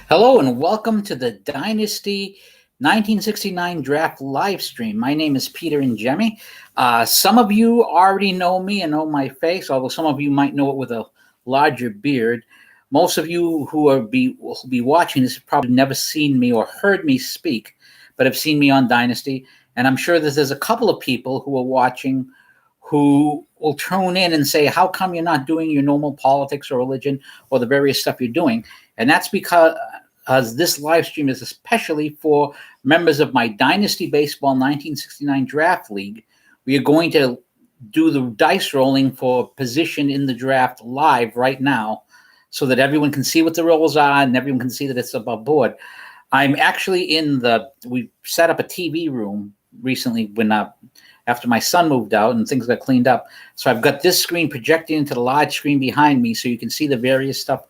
Hello and welcome to the Dynasty 1969 Draft live stream. My name is Peter and Jemmy. Some of you already know me and know my face, although some of you might know it with a larger beard. Most of you who will be watching this have probably never seen me or heard me speak, but have seen me on Dynasty. And I'm sure that there's a couple of people who are watching who will tune in and say, how come you're not doing your normal politics or religion or the various stuff you're doing? And that's because this live stream is especially for members of my Dynasty Baseball 1969 Draft League. We are going to do the dice rolling for position in the draft live right now so that everyone can see what the rolls are and everyone can see that it's above board. I'm actually we set up a TV room recently when after my son moved out and things got cleaned up. So I've got this screen projecting into the large screen behind me so you can see the various stuff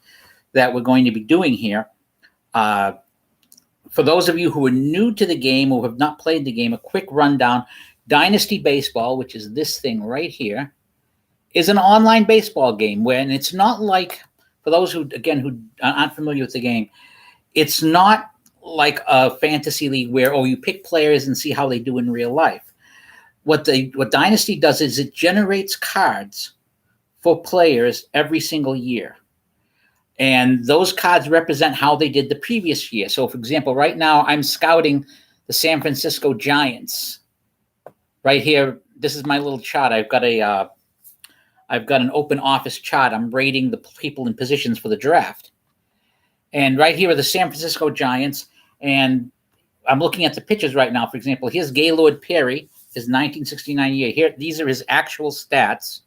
that we're going to be doing here. For those of you who are new to the game or have not played the game, a quick rundown. Dynasty Baseball, which is this thing right here, is an online baseball game and it's not like, for those who aren't familiar with the game, it's not like a fantasy league where, you pick players and see how they do in real life. What Dynasty does is it generates cards for players every single year. And those cards represent how they did the previous year. So, for example, right now I'm scouting the San Francisco Giants. Right here, this is my little chart. I've got an open office chart. I'm rating the people in positions for the draft. And right here are the San Francisco Giants. And I'm looking at the pitchers right now. For example, here's Gaylord Perry, his 1969 year. Here, these are his actual stats.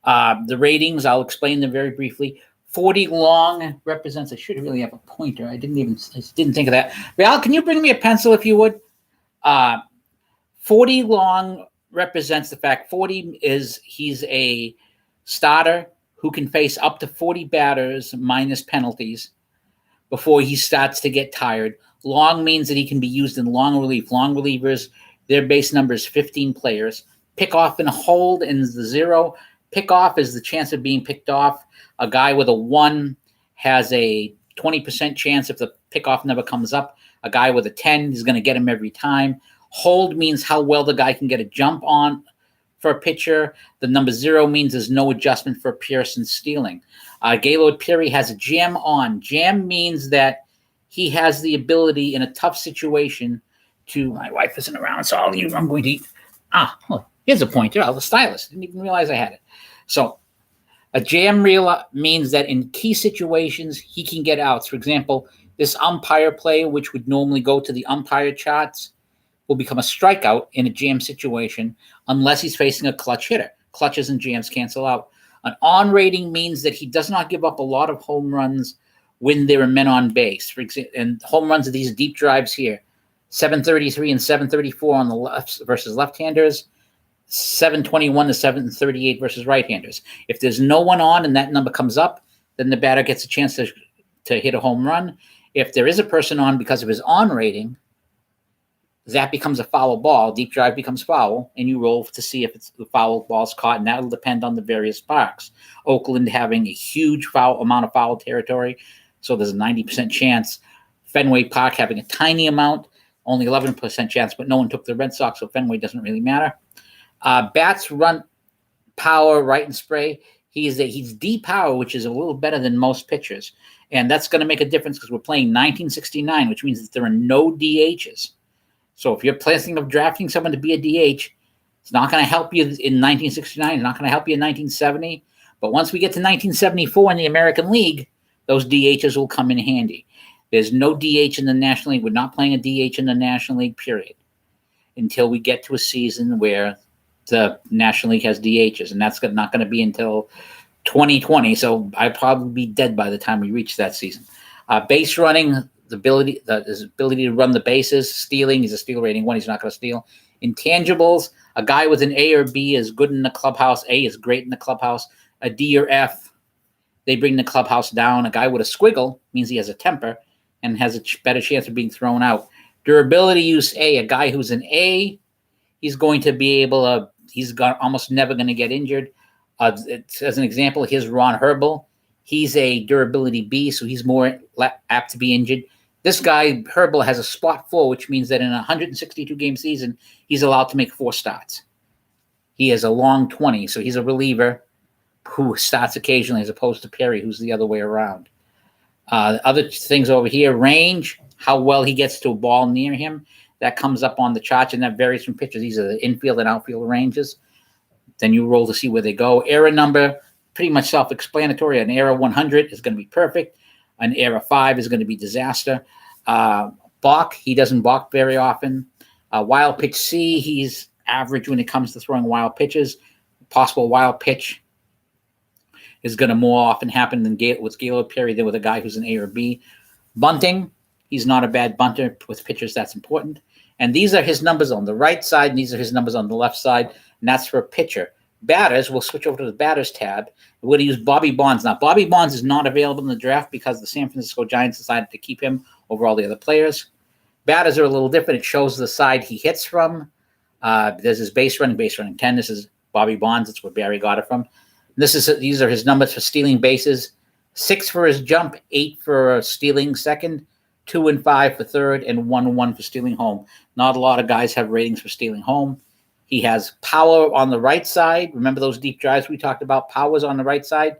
The ratings, I'll explain them very briefly. 40 long represents, I should really have a pointer. I didn't think of that. Val, can you bring me a pencil if you would? 40 long represents the fact 40 is he's a starter who can face up to 40 batters minus penalties before he starts to get tired. Long means that he can be used in long relief. Long relievers, their base number is 15 players. Pick off and hold is the 0. Pick off is the chance of being picked off. A guy with a 1 has a 20% chance if the pickoff never comes up. A guy with a 10 is going to get him every time. Hold means how well the guy can get a jump on for a pitcher. The number 0 means there's no adjustment for Pearson stealing. Gaylord Perry has a jam on. Jam means that he has the ability in a tough situation to, my wife isn't around, so I'm going to eat. Here's a pointer. I was a stylist. Didn't even realize I had it. So a jam means that in key situations, he can get outs. For example, this umpire play, which would normally go to the umpire charts, will become a strikeout in a jam situation unless he's facing a clutch hitter. Clutches and jams cancel out. An on rating means that he does not give up a lot of home runs when there are men on base. For example, and home runs are these deep drives here. 733 and 734 on the left versus left-handers. 721 to 738 versus right-handers. If there's no one on and that number comes up, then the batter gets a chance to hit a home run. If there is a person on because of his on rating, that becomes a foul ball. Deep drive becomes foul, and you roll to see if the foul ball's caught, and that will depend on the various parks. Oakland having a huge amount of foul territory, so there's a 90% chance. Fenway Park having a tiny amount, only 11% chance, but no one took the Red Sox, so Fenway doesn't really matter. Bats run power, right and spray. He's D power, which is a little better than most pitchers. And that's going to make a difference because we're playing 1969, which means that there are no DHs. So if you're planning of drafting someone to be a DH, it's not going to help you in 1969. It's not going to help you in 1970. But once we get to 1974 in the American League, those DHs will come in handy. There's no DH in the National League. We're not playing a DH in the National League, period, until we get to a season where the National League has DHs, and that's not going to be until 2020. So I'd probably be dead by the time we reach that season. Base running, his ability to run the bases. Stealing, he's a steal rating 1. He's not going to steal. Intangibles, a guy with an A or B is good in the clubhouse. A is great in the clubhouse. A D or F, they bring the clubhouse down. A guy with a squiggle means he has a temper and has a better chance of being thrown out. Durability use A, a guy who's an A, he's going to be able to, almost never going to get injured. As an example, here's Ron Herbel. He's a durability B, so he's more apt to be injured. This guy, Herbal, has a spot 4, which means that in a 162-game season, he's allowed to make 4 starts. He has a long 20, so he's a reliever who starts occasionally as opposed to Perry, who's the other way around. Other things over here, range, how well he gets to a ball near him. That comes up on the chart, and that varies from pitchers. These are the infield and outfield ranges. Then you roll to see where they go. Error number, pretty much self-explanatory. An error 100 is going to be perfect. An error 5 is going to be disaster. Balk, he doesn't balk very often. Wild pitch C, he's average when it comes to throwing wild pitches. Possible wild pitch is going to more often happen with Gaylord Perry than with a guy who's an A or B. Bunting, he's not a bad bunter with pitchers. That's important. And these are his numbers on the right side, and these are his numbers on the left side, and that's for a pitcher. Batters, we'll switch over to the batters tab. We're going to use Bobby Bonds. Now, Bobby Bonds is not available in the draft because the San Francisco Giants decided to keep him over all the other players. Batters are a little different. It shows the side he hits from. There's his base running 10. This is Bobby Bonds. That's where Barry got it from. These are his numbers for stealing bases. 6 for his jump, 8 for stealing second, 2 and 5 for third, and 1-1 for stealing home. Not a lot of guys have ratings for stealing home. He has power on the right side. Remember those deep drives we talked about? Power's on the right side.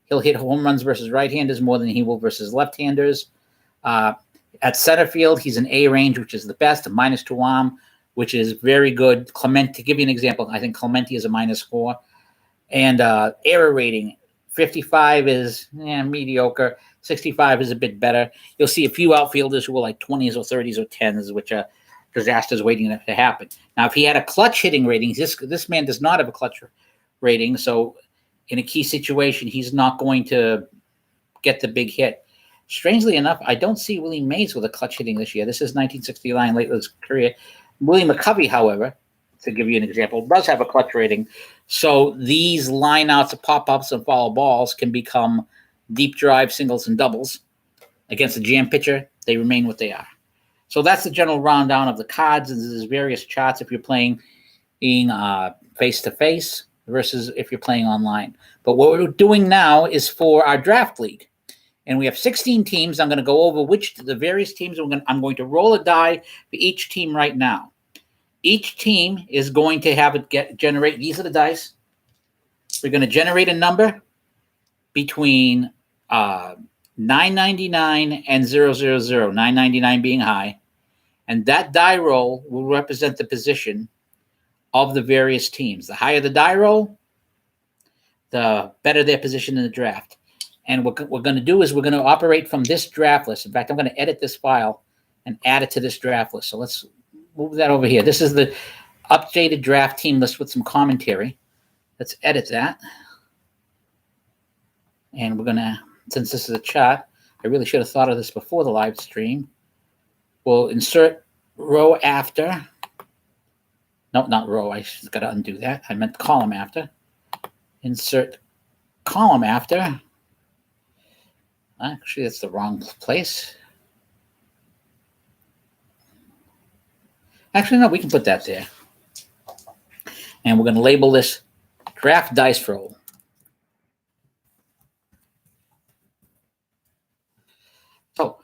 He'll hit home runs versus right-handers more than he will versus left-handers. At center field, he's an A range, which is the best, a -2 arm, which is very good. Clemente, to give you an example, I think Clemente is a -4. And error rating, 55 is mediocre. 65 is a bit better. You'll see a few outfielders who are like 20s or 30s or 10s, which are disasters waiting to happen. Now, if he had a clutch hitting rating, this man does not have a clutch rating. So in a key situation, he's not going to get the big hit. Strangely enough, I don't see Willie Mays with a clutch hitting this year. This is 1969, late in his career. Willie McCovey, however, to give you an example, does have a clutch rating. So these lineouts of pop-ups and foul balls can become deep drive singles and doubles. Against a jam pitcher, they remain what they are. So that's the general rundown of the cards. And there's various charts if you're playing in face-to-face versus if you're playing online. But what we're doing now is for our draft league. And we have 16 teams. I'm going to go over the various teams. I'm going to roll a die for each team right now. Each team is going to have it generate. These are the dice. We're going to generate a number between 999 and 000, 999 being high. And that die roll will represent the position of the various teams. The higher the die roll, the better their position in the draft. And what we're going to do is we're going to operate from this draft list. In fact, I'm going to edit this file and add it to this draft list. So let's move that over here. This is the updated draft team list with some commentary. Let's edit that. And we're going to, since this is a chart, I really should have thought of this before the live stream. We'll insert row after. No, not row. I just got to undo that. I meant column after. Insert column after. Actually, that's the wrong place. Actually, no, we can put that there. And we're going to label this draft dice roll. So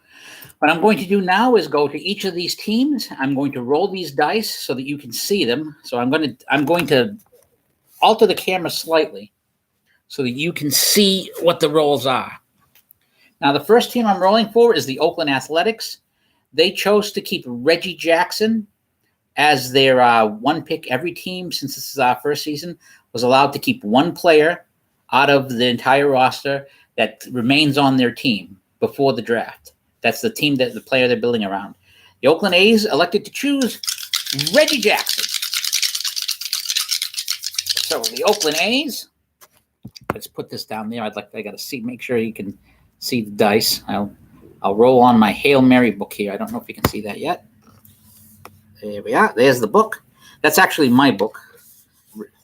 what I'm going to do now is go to each of these teams. I'm going to roll these dice so that you can see them. So I'm going to alter the camera slightly so that you can see what the rolls are. Now, the first team I'm rolling for is the Oakland Athletics. They chose to keep Reggie Jackson as their one pick. Every team, since this is our first season, was allowed to keep one player out of the entire roster that remains on their team before the draft. That's the player they're building around. The Oakland A's elected to choose Reggie Jackson. So the Oakland A's, let's put this down there. I got to make sure you can see the dice. I'll roll on my Hail Mary book here. I don't know if you can see that yet. There we are. There's the book. That's actually my book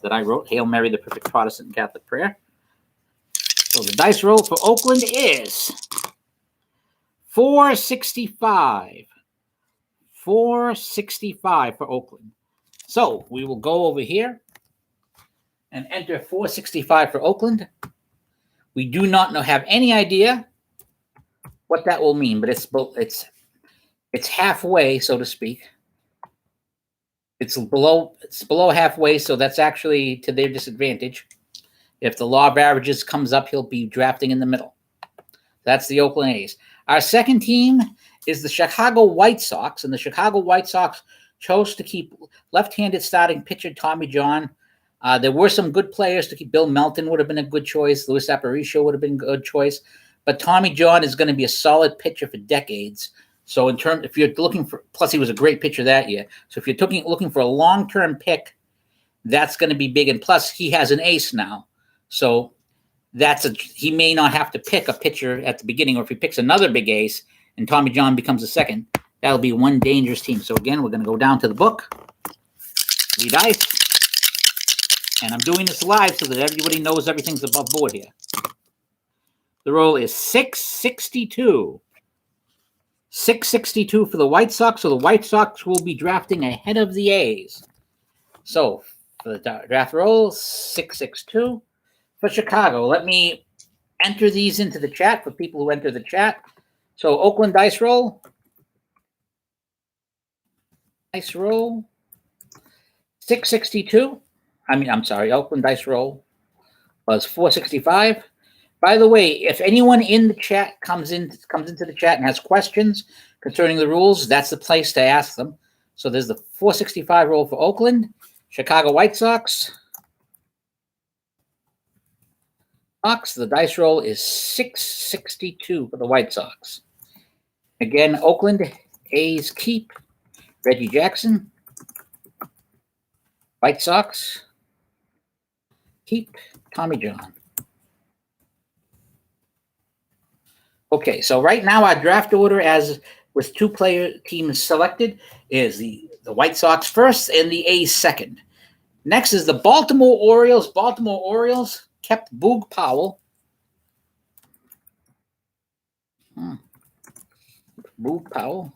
that I wrote, Hail Mary, the Perfect Protestant and Catholic Prayer. So the dice roll for Oakland is 465. 465 for Oakland. So we will go over here and enter 465 for Oakland. We do not have any idea what that will mean, but it's halfway, so to speak. It's below halfway, so that's actually to their disadvantage. If the law of averages comes up, he'll be drafting in the middle. That's the Oakland A's. Our second team is the Chicago White Sox, and the Chicago White Sox chose to keep left-handed starting pitcher Tommy John. There were some good players to keep. Bill Melton would have been a good choice. Luis Aparicio would have been a good choice. But Tommy John is going to be a solid pitcher for decades. So if you're looking for, plus he was a great pitcher that year. So if you're looking for a long-term pick, that's going to be big. And plus he has an ace now. So he may not have to pick a pitcher at the beginning, or if he picks another big ace and Tommy John becomes a second, that'll be one dangerous team. So again, we're going to go down to the book, read dice, and I'm doing this live so that everybody knows everything's above board here. The roll is 662. 662 for the White Sox, so the White Sox will be drafting ahead of the A's. So for the draft roll, 662 for Chicago. Let me enter these into the chat for people who enter the chat. So Oakland dice roll. Dice roll. 662. Oakland dice roll was 465. By the way, if anyone in the chat comes into the chat and has questions concerning the rules, that's the place to ask them. So there's the 465 roll for Oakland, Chicago White Sox. The dice roll is 662 for the White Sox. Again, Oakland A's keep Reggie Jackson. White Sox keep Tommy John. Okay, so right now our draft order, as with two teams selected, is the White Sox first and the A's second. Next is the Baltimore Orioles. Baltimore Orioles kept Boog Powell. Boog Powell.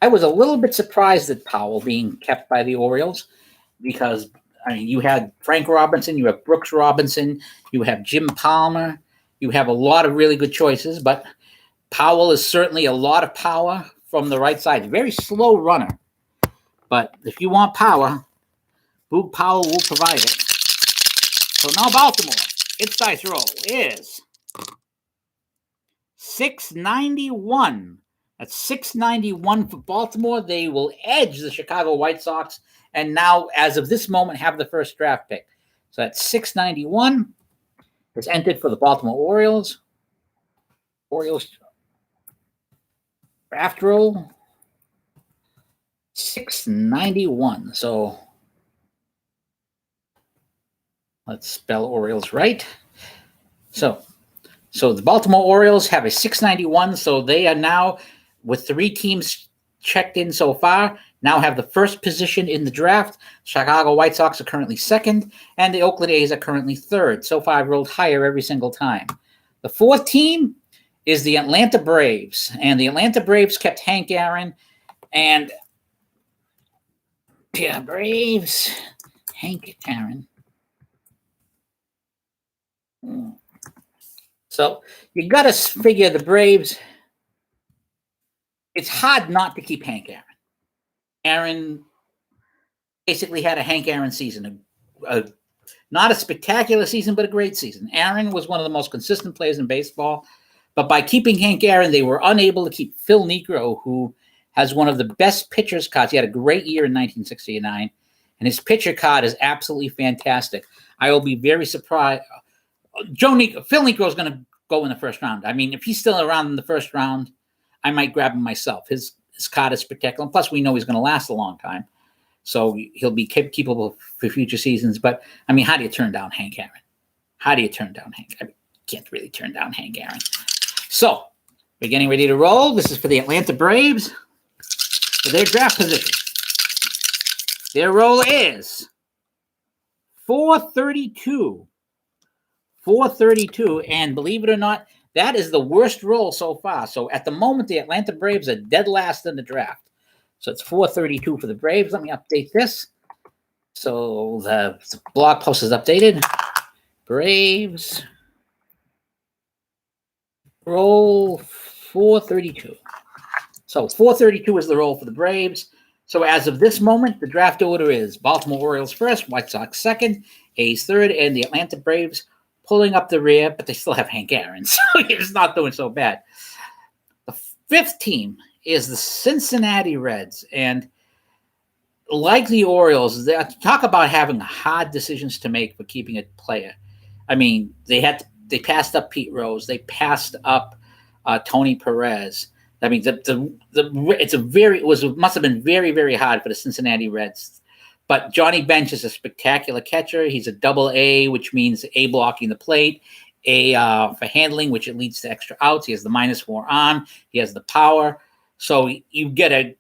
I was a little bit surprised at Powell being kept by the Orioles because, you had Frank Robinson, you have Brooks Robinson, you have Jim Palmer. You have a lot of really good choices, but Powell is certainly a lot of power from the right side. Very slow runner. But if you want power, Boog Powell will provide it. So now Baltimore, its dice roll is 691. That's 691 for Baltimore. They will edge the Chicago White Sox and now, as of this moment, have the first draft pick. So that's 691. Is entered for the Baltimore Orioles. Orioles draft roll 691. So let's spell Orioles right. So the Baltimore Orioles have a 691. So they are now, with 3 teams checked in so far, now have the first position in the draft. Chicago White Sox are currently second, and the Oakland A's are currently third. So far, I've rolled higher every single time. The fourth team is the Atlanta Braves, and the Atlanta Braves kept Hank Aaron. And Braves, Hank Aaron. So you got to figure the Braves. It's hard not to keep Hank Aaron. Aaron basically had a Hank Aaron season, not a spectacular season, but a great season. Aaron was one of the most consistent players in baseball, but by keeping Hank Aaron, they were unable to keep Phil Niekro, who has one of the best pitcher's cards. He had a great year in 1969, and his pitcher card is absolutely fantastic. I will be very surprised. Phil Niekro is going to go in the first round. If he's still around in the first round, I might grab him myself. His card is spectacular. And plus, we know he's going to last a long time. So he'll be keepable for future seasons. But, how do you turn down Hank Aaron? How do you turn down Hank? Can't really turn down Hank Aaron. So we're getting ready to roll. This is for the Atlanta Braves. For their draft position. Their roll is 432. 432. And believe it or not, that is the worst roll so far. So at the moment, the Atlanta Braves are dead last in the draft. So it's 432 for the Braves. Let me update this. So the blog post is updated. Braves Roll 432. So 432 is the roll for the Braves. So as of this moment, the draft order is Baltimore Orioles first, White Sox second, A's third, and the Atlanta Braves pulling up the rear, but they still have Hank Aaron, so it's not doing so bad. The fifth team is the Cincinnati Reds, and like the Orioles, they talk about having hard decisions to make for keeping a player. I mean, they passed up Pete Rose, they passed up Tony Perez. I mean, it must have been very, very hard for the Cincinnati Reds. But Johnny Bench is a spectacular catcher. He's a AA, which means A blocking the plate, A for handling, which it leads to extra outs. He has the -4 arm. He has the power. So you get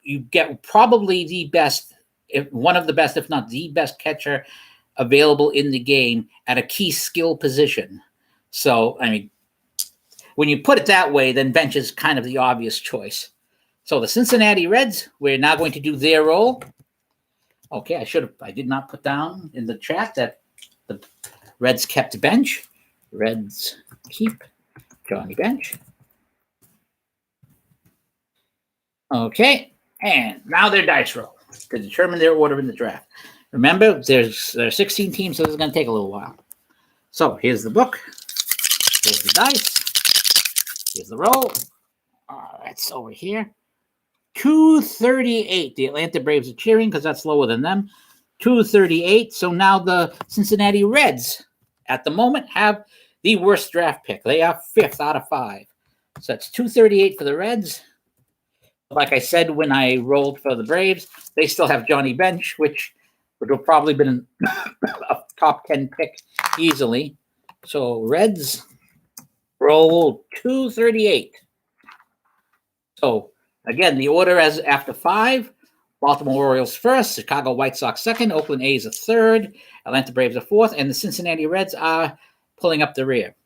probably the best, one of the best, if not the best catcher available in the game at a key skill position. So, I mean, when you put it that way, then Bench is kind of the obvious choice. So the Cincinnati Reds, we're now going to do their role. Okay, I did not put down in the chat that the Reds kept Bench. Reds keep Johnny Bench. Okay, and now their dice roll to determine their order in the draft. Remember, there are 16 teams, so this is going to take a little while. So here's the book. Here's the dice. Here's the roll. That's over here. 238. The Atlanta Braves are cheering because that's lower than them. 238. So now the Cincinnati Reds, at the moment, have the worst draft pick. They are 5th out of 5. So that's 238 for the Reds. Like I said when I rolled for the Braves, they still have Johnny Bench, which would have probably been a top 10 pick easily. So Reds roll 238. So again, the order as after 5: Baltimore Orioles first, Chicago White Sox second, Oakland A's a third, Atlanta Braves a fourth, and the Cincinnati Reds are pulling up the rear.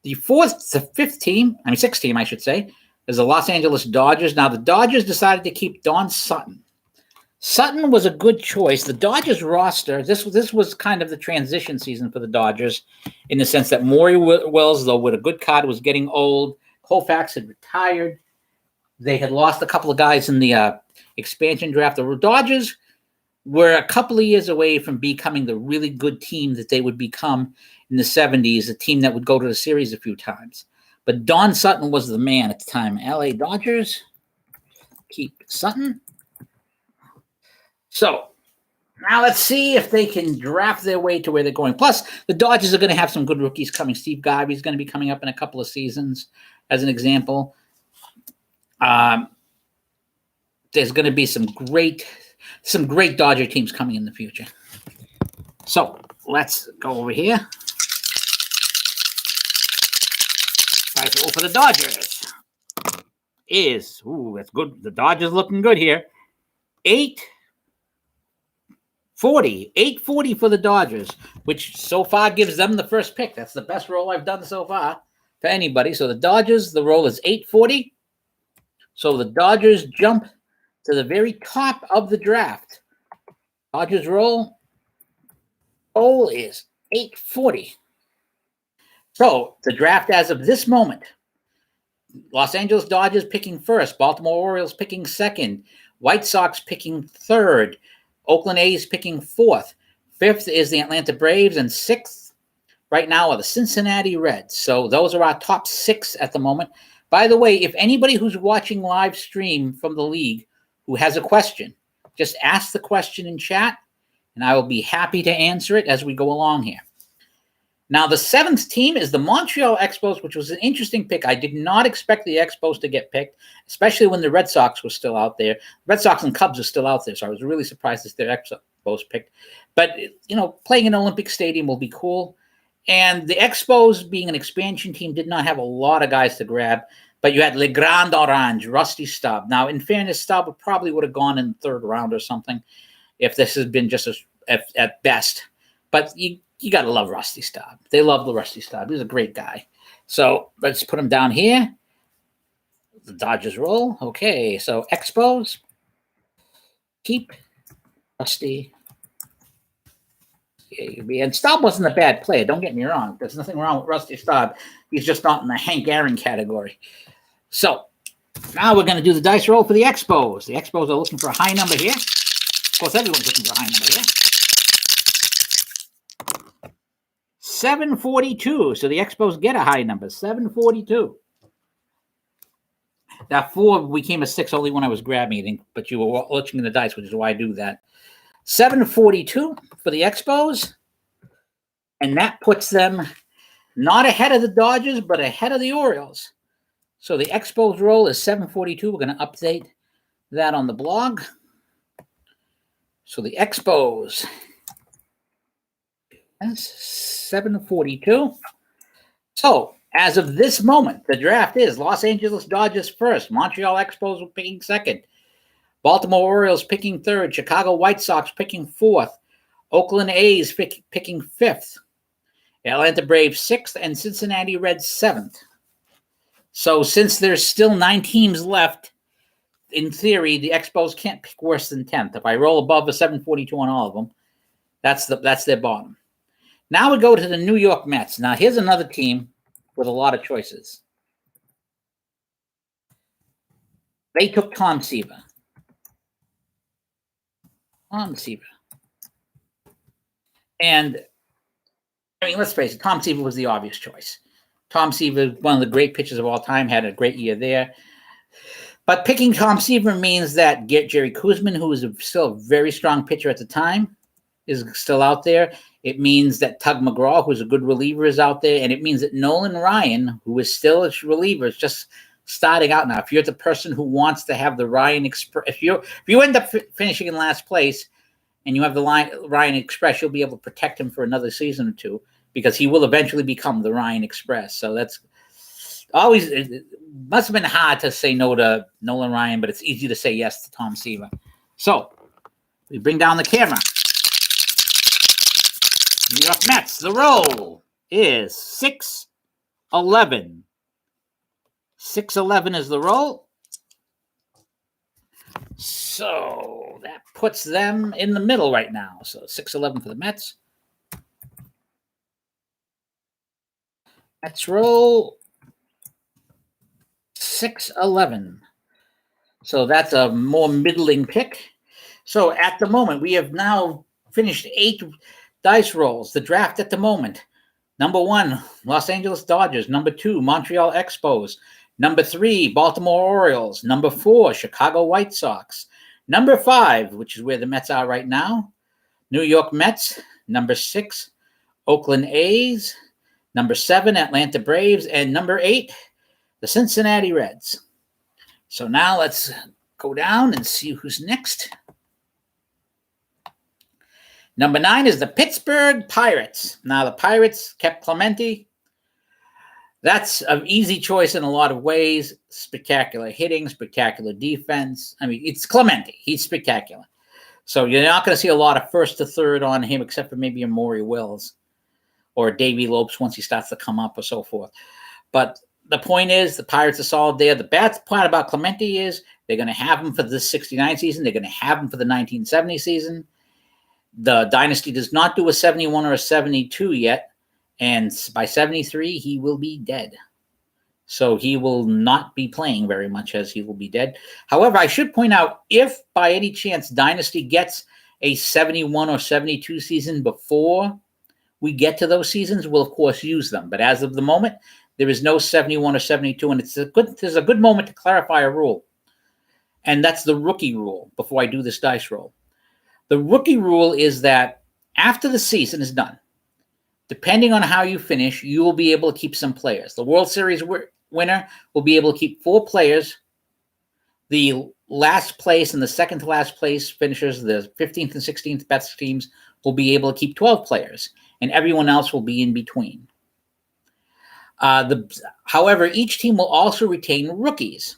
The sixth team, I should say, is the Los Angeles Dodgers. Now the Dodgers decided to keep Don Sutton. Sutton was a good choice. The Dodgers roster, this was kind of the transition season for the Dodgers in the sense that Maury Wells, though with a good card, was getting old. Koufax had retired. They had lost a couple of guys in the expansion draft. The Dodgers were a couple of years away from becoming the really good team that they would become in the 70s, a team that would go to the series a few times. But Don Sutton was the man at the time. LA Dodgers keep Sutton. So now let's see if they can draft their way to where they're going. Plus, the Dodgers are going to have some good rookies coming. Steve Garvey's going to be coming up in a couple of seasons, as an example. There's going to be some great Dodger teams coming in the future. So let's go over here. Price roll for the Dodgers is, that's good. The Dodgers looking good here. 840 for the Dodgers, which so far gives them the first pick. That's the best roll I've done so far for anybody. So the Dodgers, the roll is 840. So the Dodgers jump to the very top of the draft. Dodgers roll is 840. So the draft as of this moment: Los Angeles Dodgers picking first, Baltimore Orioles picking second, White Sox picking third, Oakland A's picking fourth. Fifth is the Atlanta Braves, and sixth right now are the Cincinnati Reds. So those are our top 6 at the moment. By the way, if anybody who's watching live stream from the league who has a question, just ask the question in chat, and I will be happy to answer it as we go along here. Now, the 7th team is the Montreal Expos, which was an interesting pick. I did not expect the Expos to get picked, especially when the Red Sox were still out there. Red Sox and Cubs are still out there, so I was really surprised that the Expos picked. But, playing in Olympic Stadium will be cool. And the Expos, being an expansion team, did not have a lot of guys to grab. But you had Le Grand Orange, Rusty Staub. Now, in fairness, Staub probably would have gone in the 3rd round or something if this had been just at best. But you got to love Rusty Staub. They love the Rusty Staub. He's a great guy. So let's put him down here. The Dodgers roll. Okay, so Expos. Keep Rusty. And Staub wasn't a bad player. Don't get me wrong. There's nothing wrong with Rusty Staub. He's just not in the Hank Aaron category. So now we're going to do the dice roll for the Expos. The Expos are looking for a high number here. Of course, everyone's looking for a high number here. 742. So the Expos get a high number, 742. That 4 became a 6 only when I was grabbing it, but you were looking at the dice, which is why I do that. 742 for the Expos. And that puts them not ahead of the Dodgers, but ahead of the Orioles. So the Expos roll is 742. We're going to update that on the blog. So the Expos, that's 742. So as of this moment, the draft is Los Angeles Dodgers first, Montreal Expos picking second, Baltimore Orioles picking third, Chicago White Sox picking fourth, Oakland A's picking fifth, Atlanta Braves sixth, and Cincinnati Reds seventh. So since there's still 9 teams left, in theory, the Expos can't pick worse than 10th. If I roll above a 742 on all of them, that's their bottom. Now we go to the New York Mets. Now here's another team with a lot of choices. They took Tom Seaver. And, I mean, let's face it, Tom Seaver was the obvious choice. Tom Seaver, one of the great pitchers of all time, had a great year there. But picking Tom Seaver means that Jerry Koosman, who was still a very strong pitcher at the time, is still out there. It means that Tug McGraw, who's a good reliever, is out there. And it means that Nolan Ryan, who is still a reliever, is just starting out now. If you're the person who wants to have the Ryan Express, if you end up finishing in last place and you have the Ryan Express, you'll be able to protect him for another season or two because he will eventually become the Ryan Express. So that's always, it must have been hard to say no to Nolan Ryan, but it's easy to say yes to Tom Seaver. So we bring down the camera. New York Mets, the roll is 6-11. 6-11 is the roll. So that puts them in the middle right now. So 6-11 for the Mets. Mets roll 6-11. So that's a more middling pick. So at the moment, we have now finished 8 dice rolls. The draft at the moment. Number 1, Los Angeles Dodgers. Number 2, Montreal Expos. Number 3, Baltimore Orioles. Number 4, Chicago White Sox. Number 5, which is where the Mets are right now, New York Mets. Number 6, Oakland A's. Number 7, Atlanta Braves. And number 8, the Cincinnati Reds. So now let's go down and see who's next. Number 9 is the Pittsburgh Pirates. Now, the Pirates kept Clemente. That's an easy choice in a lot of ways. Spectacular hitting, spectacular defense. I mean, it's Clemente. He's spectacular. So you're not going to see a lot of first to third on him except for maybe a Maury Wills or Davey Lopes once he starts to come up or so forth. But the point is the Pirates are solid there. The bad part about Clemente is they're going to have him for this 69 season. They're going to have him for the 1970 season. The Dynasty does not do a 71 or a 72 yet. And by 73, he will be dead. So he will not be playing very much as he will be dead. However, I should point out, if by any chance Dynasty gets a 71 or 72 season before we get to those seasons, we'll, of course, use them. But as of the moment, there is no 71 or 72. And there's a good moment to clarify a rule. And that's the rookie rule before I do this dice roll. The rookie rule is that after the season is done, depending on how you finish, you will be able to keep some players. The World Series winner will be able to keep 4 players. The last place and the second to last place finishers, the 15th and 16th best teams, will be able to keep 12 players, and everyone else will be in between. However, each team will also retain rookies.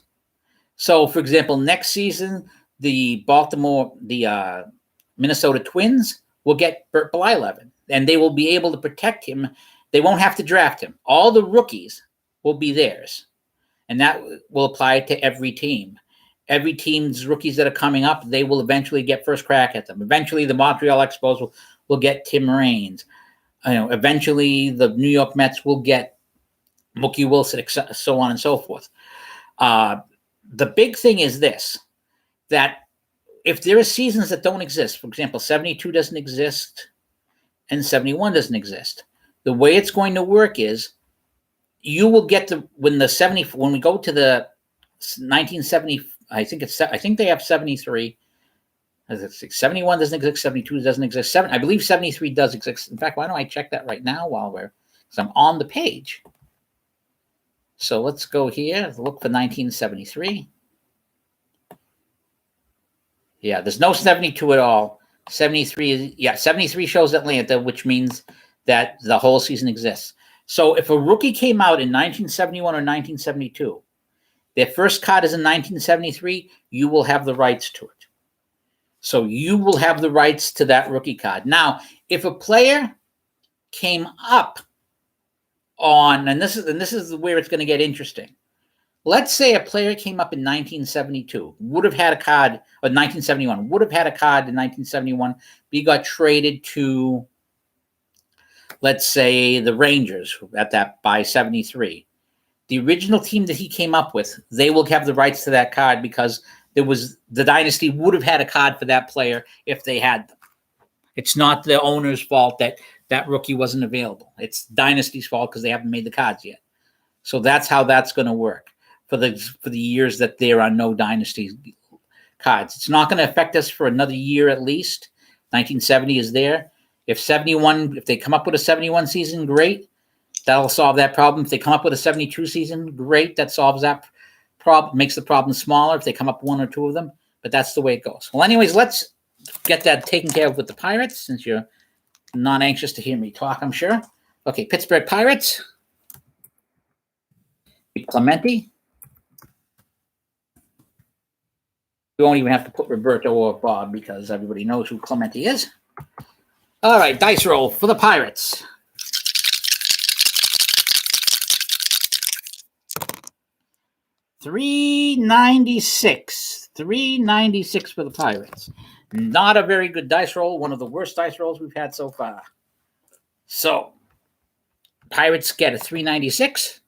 So, for example, next season, the Minnesota Twins will get Bert Blyleven, and they will be able to protect him. They won't have to draft him. All the rookies will be theirs, and that will apply to every team. Every team's rookies that are coming up, they will eventually get first crack at them. Eventually, the Montreal Expos will get Tim Raines. Eventually, the New York Mets will get Mookie Wilson, so on and so forth. The big thing is this, that if there are seasons that don't exist, for example, 72 doesn't exist and 71 doesn't exist, the way it's going to work is you will get when we go to the 1970, I think they have 73. 71 doesn't exist, 72 doesn't exist, I believe 73 does exist. In fact, why don't I check that right now because I'm on the page. So let's go here, look for 1973. Yeah, there's no 72 at all. 73 shows Atlanta, which means that the whole season exists. So if a rookie came out in 1971 or 1972, their first card is in 1973, you will have the rights to it. So you will have the rights to that rookie card. Now, if a player came up on, and this is where it's going to get interesting. Let's say a player came up in 1972, would have had a card, or 1971, would have had a card in 1971, but he got traded to, let's say, the Rangers by 73. The original team that he came up with, they will have the rights to that card because the dynasty would have had a card for that player if they had them. It's not the owner's fault that rookie wasn't available. It's Dynasty's fault because they haven't made the cards yet. So that's how that's going to work for the years that there are no Dynasty cards. It's not going to affect us for another year at least. 1970 is there. If they come up with a 71 season, great. That'll solve that problem. If they come up with a 72 season, great. That solves that problem, makes the problem smaller if they come up one or two of them. But that's the way it goes. Well, anyways, let's get that taken care of with the Pirates, since you're not anxious to hear me talk, I'm sure. Okay, Pittsburgh Pirates. Clemente. We won't even have to put Roberto or Bob because everybody knows who Clemente is. All right, dice roll for the Pirates. $396 for the Pirates. Not a very good dice roll. One of the worst dice rolls we've had so far. So, Pirates get a 396.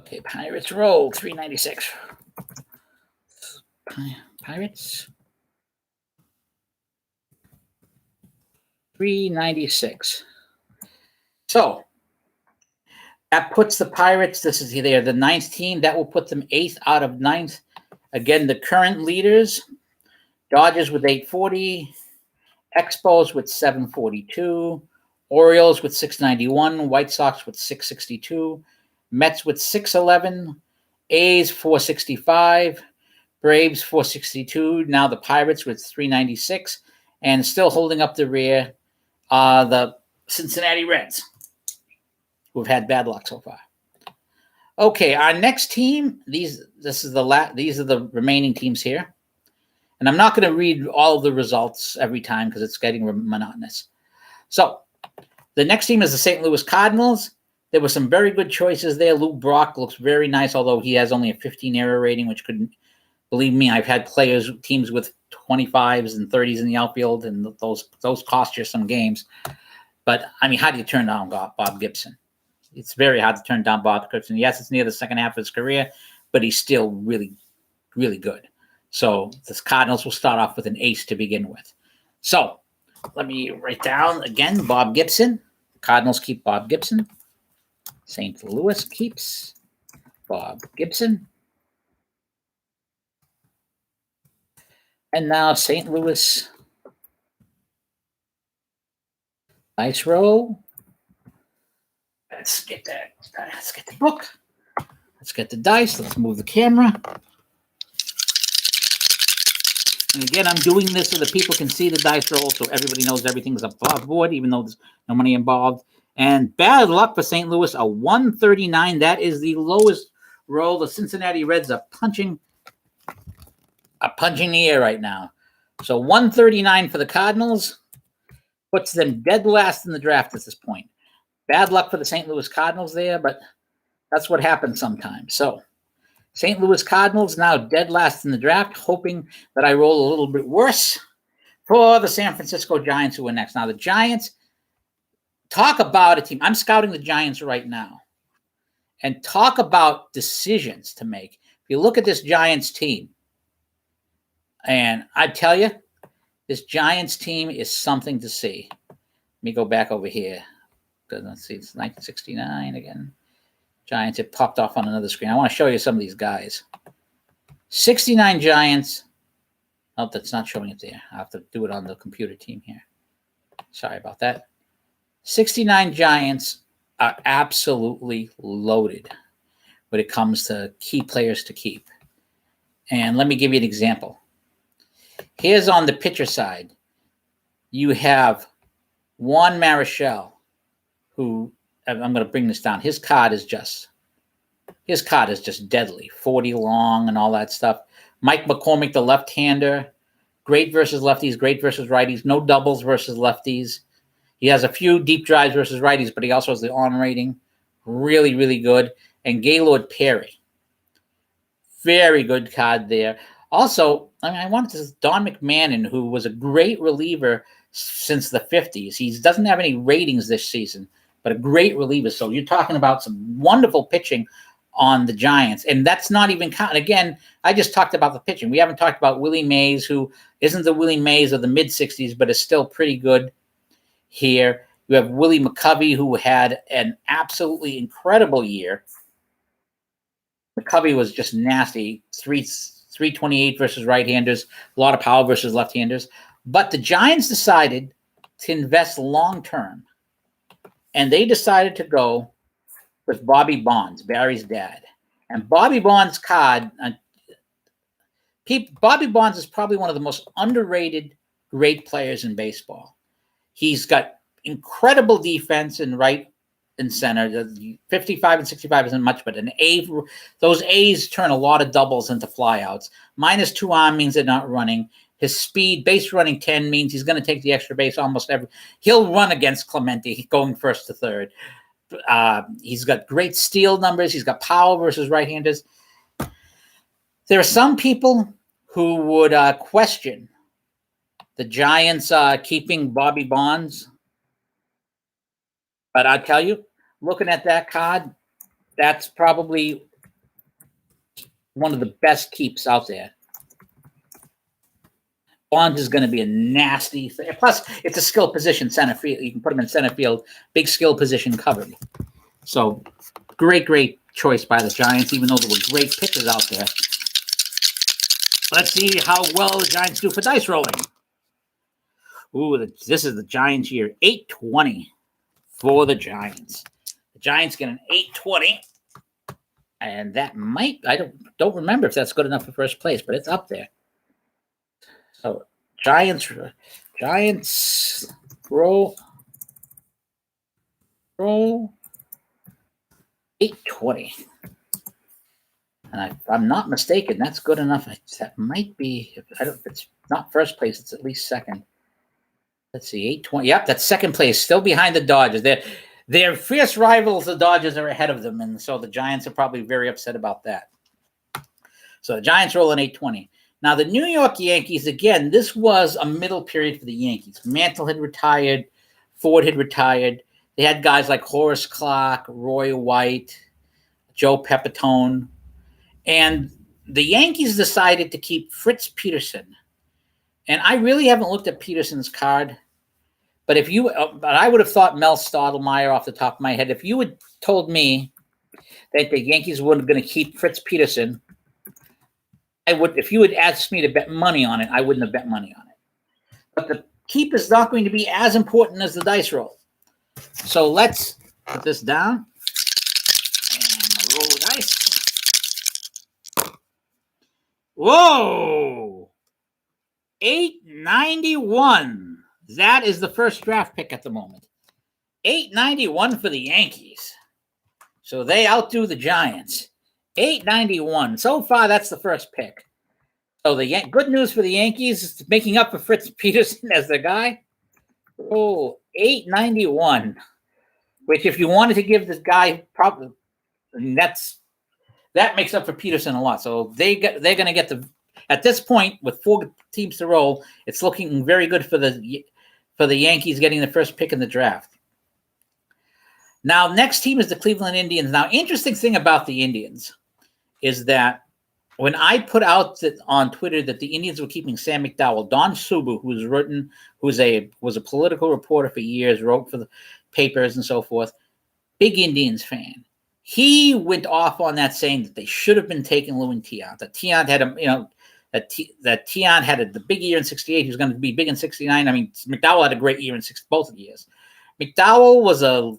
Okay, Pirates roll 396. Pirates 396. So that puts the Pirates, this is there, the ninth team. That will put them 8th out of 9th. Again, the current leaders, Dodgers with 840, Expos with 742, Orioles with 691, White Sox with 662, Mets with 611, A's 465, Braves 462. Now the Pirates with 396, and still holding up the rear, the Cincinnati Reds, who've had bad luck so far. Okay, our next team. These are the remaining teams here, and I'm not going to read all of the results every time because it's getting monotonous. So the next team is the St. Louis Cardinals. There were some very good choices there. Lou Brock looks very nice, although he has only a 15 error rating, which couldn't, believe me, I've had teams with 25s and 30s in the outfield, and those cost you some games. But, I mean, how do you turn down Bob Gibson? It's very hard to turn down Bob Gibson. Yes, it's near the second half of his career, but he's still really, really good. So the Cardinals will start off with an ace to begin with. So let me write down again, Bob Gibson. Cardinals keep Bob Gibson. St. Louis keeps Bob Gibson. And now St. Louis dice roll. Let's get the book. Let's get the dice. Let's move the camera. And again, I'm doing this so that people can see the dice roll, so everybody knows everything's above board, even though there's no money involved. And bad luck for St. Louis, a 139. That is the lowest roll. The Cincinnati Reds are punching the air right now. So 139 for the Cardinals puts them dead last in the draft at this point. Bad luck for the St. Louis Cardinals there, but that's what happens sometimes. So St. Louis Cardinals now dead last in the draft, hoping that I roll a little bit worse for the San Francisco Giants, who are next. Now the Giants, talk about a team. I'm scouting the Giants right now. And talk about decisions to make. If you look at this Giants team, and I tell you, this Giants team is something to see. Let me go back over here. Let's see, it's 1969 again. Giants, it popped off on another screen. I want to show you some of these guys. 69 Giants. Oh, that's not showing it there. I have to do it on the computer team here. Sorry about that. 69 Giants are absolutely loaded when it comes to key players to keep. And let me give you an example. Here's on the pitcher side. You have Juan Marichal, who, I'm going to bring this down. His card is just deadly. 40 long and all that stuff. Mike McCormick, the left-hander. Great versus lefties, great versus righties. No doubles versus lefties. He has a few deep drives versus righties, but he also has the on rating. Really, really good. And Gaylord Perry. Very good card there. Also, I wanted to Don McMahon, who was a great reliever since the 50s. He doesn't have any ratings this season, but a great reliever. So you're talking about some wonderful pitching on the Giants. And that's not even counting. Again, I just talked about the pitching. We haven't talked about Willie Mays, who isn't the Willie Mays of the mid-60s, but is still pretty good here. You have Willie McCovey, who had an absolutely incredible year. McCovey was just nasty. 328 versus right-handers, a lot of power versus left-handers. But the Giants decided to invest long-term, and they decided to go with Bobby Bonds, Barry's dad. And Bobby Bonds' card, Bobby Bonds is probably one of the most underrated great players in baseball. He's got incredible defense in right and center. 55 and 65 isn't much, but those A's turn a lot of doubles into flyouts. -2 arm means they're not running. His speed, base running 10, means he's going to take the extra base almost every. He'll run against Clemente going first to third. He's got great steal numbers. He's got power versus right-handers. There are some people who would question the Giants keeping Bobby Bonds. But I tell you, looking at that card, that's probably one of the best keeps out there. Bonds is going to be a nasty thing. Plus, it's a skill position, center field. You can put him in center field, big skill position covered. So, great choice by the Giants, even though there were great pitchers out there. Let's see how well the Giants do for dice rolling. Ooh, this is the Giants year. 820 for the Giants. The Giants get an 820. And that might, I don't remember if that's good enough for first place, but it's up there. So Giants roll 820. And if I'm not mistaken, that's good enough. That might be, if it's not first place, it's at least second. Let's see, 820. Yep, that's second place, still behind the Dodgers. They're fierce rivals. The Dodgers are ahead of them, and so the Giants are probably very upset about that. So the Giants roll an 820. Now, the New York Yankees, again, this was a middle period for the Yankees. Mantle had retired. Ford had retired. They had guys like Horace Clarke, Roy White, Joe Pepitone. And the Yankees decided to keep Fritz Peterson. And I really haven't looked at Peterson's card. But I would have thought Mel Stottlemyre off the top of my head. If you had told me that the Yankees were going to keep Fritz Peterson, I would. If you had asked me to bet money on it, I wouldn't have bet money on it. But the keep is not going to be as important as the dice roll. So let's put this down and roll the dice. Whoa! 891. That is the first draft pick at the moment. 891 for the Yankees. So they outdo the Giants. 891. So far, that's the first pick. So the good news for the Yankees is making up for Fritz Peterson as the guy. Oh, 891. Which, if you wanted to give this guy, probably that makes up for Peterson a lot. So they're going to get at this point with 4 teams to roll. It's looking very good for the Yankees getting the first pick in the draft. Now, next team is the Cleveland Indians. Now, interesting thing about the Indians is that when I put out on Twitter that the Indians were keeping Sam McDowell, Don Subu, was a political reporter for years, wrote for the papers and so forth, big Indians fan. He went off on that, saying that they should have been taking Louis Tiant. That Tiant had that Tiant had the big year in '68. He was going to be big in '69. I mean, McDowell had a great year in both years. McDowell was a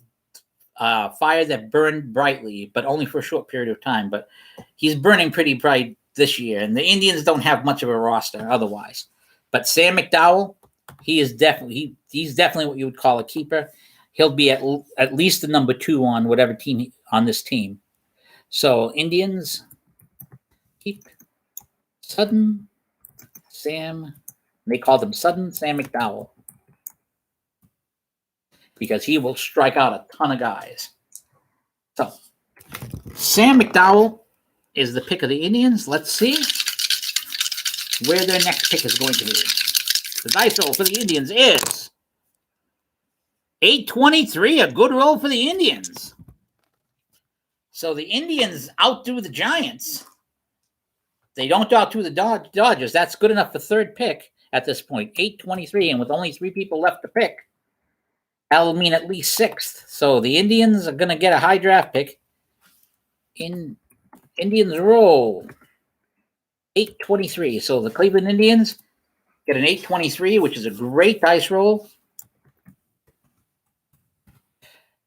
fire that burned brightly, but only for a short period of time. But he's burning pretty bright this year, and the Indians don't have much of a roster otherwise. But Sam McDowell, he's definitely what you would call a keeper. He'll be at least the number 2 on whatever team on this team. So Indians keep Sudden Sam. They call him Sudden Sam McDowell because he will strike out a ton of guys. So Sam McDowell is the pick of the Indians. Let's see where their next pick is going to be. The dice roll for the Indians is 823, a good roll for the Indians. So the Indians outdo the Giants. They don't outdo the Dodgers. That's good enough for third pick at this point, 823, and with only 3 people left to pick, that'll mean at least 6th. So the Indians are going to get a high draft pick. Indians roll 823. So the Cleveland Indians get an 823, which is a great dice roll.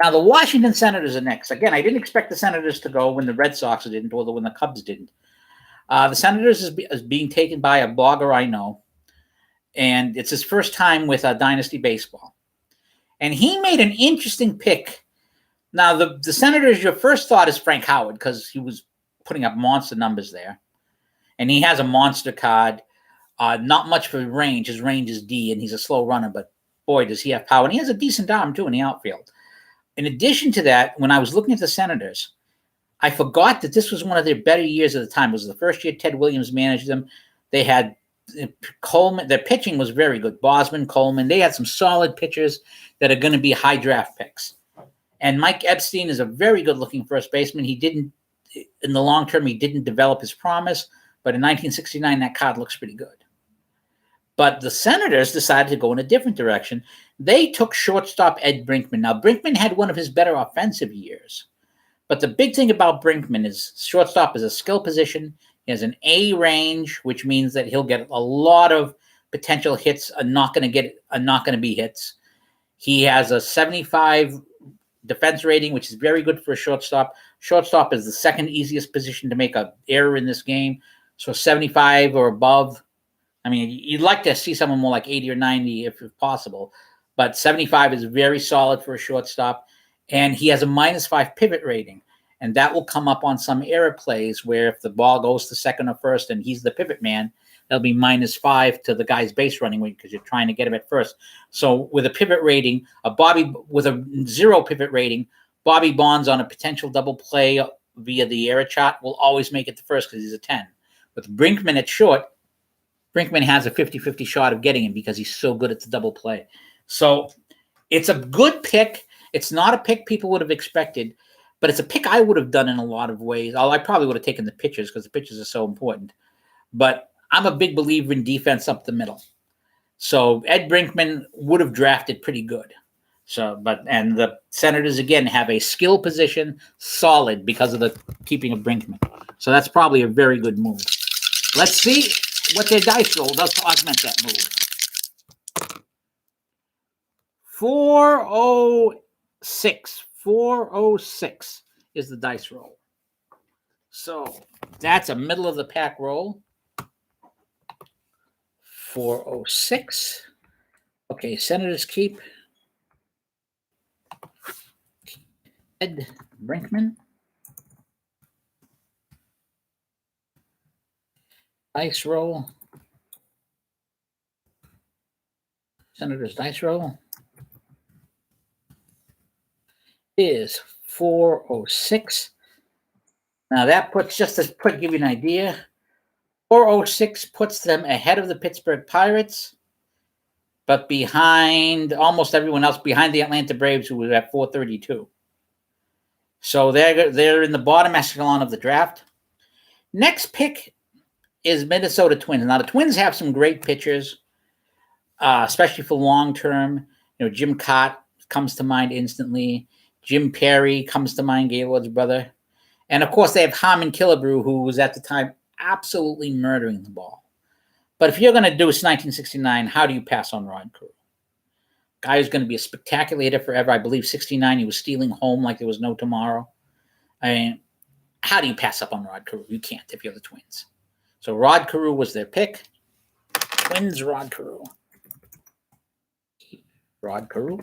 Now, the Washington Senators are next. Again, I didn't expect the Senators to go when the Red Sox didn't, or when the Cubs didn't. The Senators is being taken by a blogger I know, and it's his first time with Dynasty Baseball. And he made an interesting pick. Now, the Senators, your first thought is Frank Howard, because he was putting up monster numbers there. And he has a monster card. Not much for range. His range is D, and he's a slow runner, but boy, does he have power. And he has a decent arm, too, in the outfield. In addition to that, when I was looking at the Senators, I forgot that this was one of their better years at the time. It was the first year Ted Williams managed them. They had Coleman. Their pitching was very good. Bosman, Coleman. They had some solid pitchers that are going to be high draft picks. And Mike Epstein is a very good-looking first baseman. He didn't, in the long term, he didn't develop his promise. But in 1969, that card looks pretty good. But the Senators decided to go in a different direction. They took shortstop Ed Brinkman. Now, Brinkman had one of his better offensive years. But the big thing about Brinkman is shortstop is a skill position. He has an A range, which means that he'll get a lot of potential hits, are not going to be hits. He has a 75 defense rating, which is very good for a shortstop. Shortstop is the second easiest position to make an error in this game. So 75 or above. I mean, you'd like to see someone more like 80 or 90 if possible, but 75 is very solid for a shortstop, and he has a -5 pivot rating, and that will come up on some error plays where if the ball goes to second or first and he's the pivot man, that'll be -5 to the guy's base running because you're trying to get him at first. So with a pivot rating, with a 0 pivot rating, Bobby Bonds on a potential double play via the error chart will always make it to first because he's a 10. With Brinkman at short, Brinkman has a 50-50 shot of getting him because he's so good at the double play. So it's a good pick. It's not a pick people would have expected, but it's a pick I would have done in a lot of ways. I probably would have taken the pitchers because the pitchers are so important. But I'm a big believer in defense up the middle. So Ed Brinkman would have drafted pretty good. And the Senators, again, have a skill position solid because of the keeping of Brinkman. So that's probably a very good move. Let's see what their dice roll does to augment that move. 406. 406 is the dice roll. So that's a middle of the pack roll. 406. Okay, Senators keep Ed Brinkman. Dice roll. Senators dice roll is 406. Now that puts, just to give you an idea, 406 puts them ahead of the Pittsburgh Pirates, but behind almost everyone else, behind the Atlanta Braves, who was at 432. So they're in the bottom echelon of the draft. Next pick is Minnesota Twins. Now, the Twins have some great pitchers, especially for long term. Jim Cott comes to mind instantly. Jim Perry comes to mind, Gaylord's brother. And, of course, they have Harmon Killebrew, who was at the time absolutely murdering the ball. But if you're going to do this 1969, how do you pass on Rod Carew? Guy who's going to be a spectacular hitter forever. I believe 69, he was stealing home like there was no tomorrow. I mean, how do you pass up on Rod Carew? You can't if you're the Twins. So Rod Carew was their pick. Twins, Rod Carew. Rod Carew.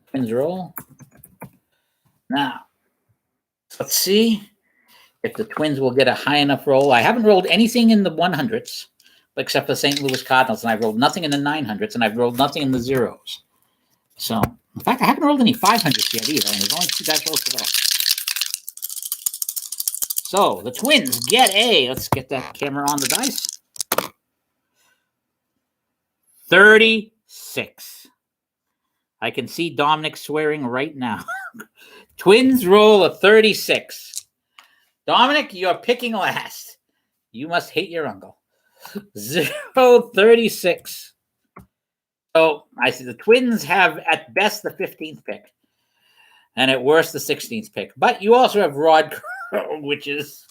Twins roll. Now, let's see if the Twins will get a high enough roll. I haven't rolled anything in the 100s except for St. Louis Cardinals, and I've rolled nothing in the 900s, and I've rolled nothing in the zeros. So, in fact, I haven't rolled any 500s yet either, and there's only 2 dice rolls to go. So, the Twins get let's get that camera on the dice. 36. I can see Dominic swearing right now. Twins roll a 36. Dominic, you're picking last. You must hate your uncle. 0-36. So I see the Twins have at best the 15th pick, and at worst the 16th pick. But you also have Rod Carew, which is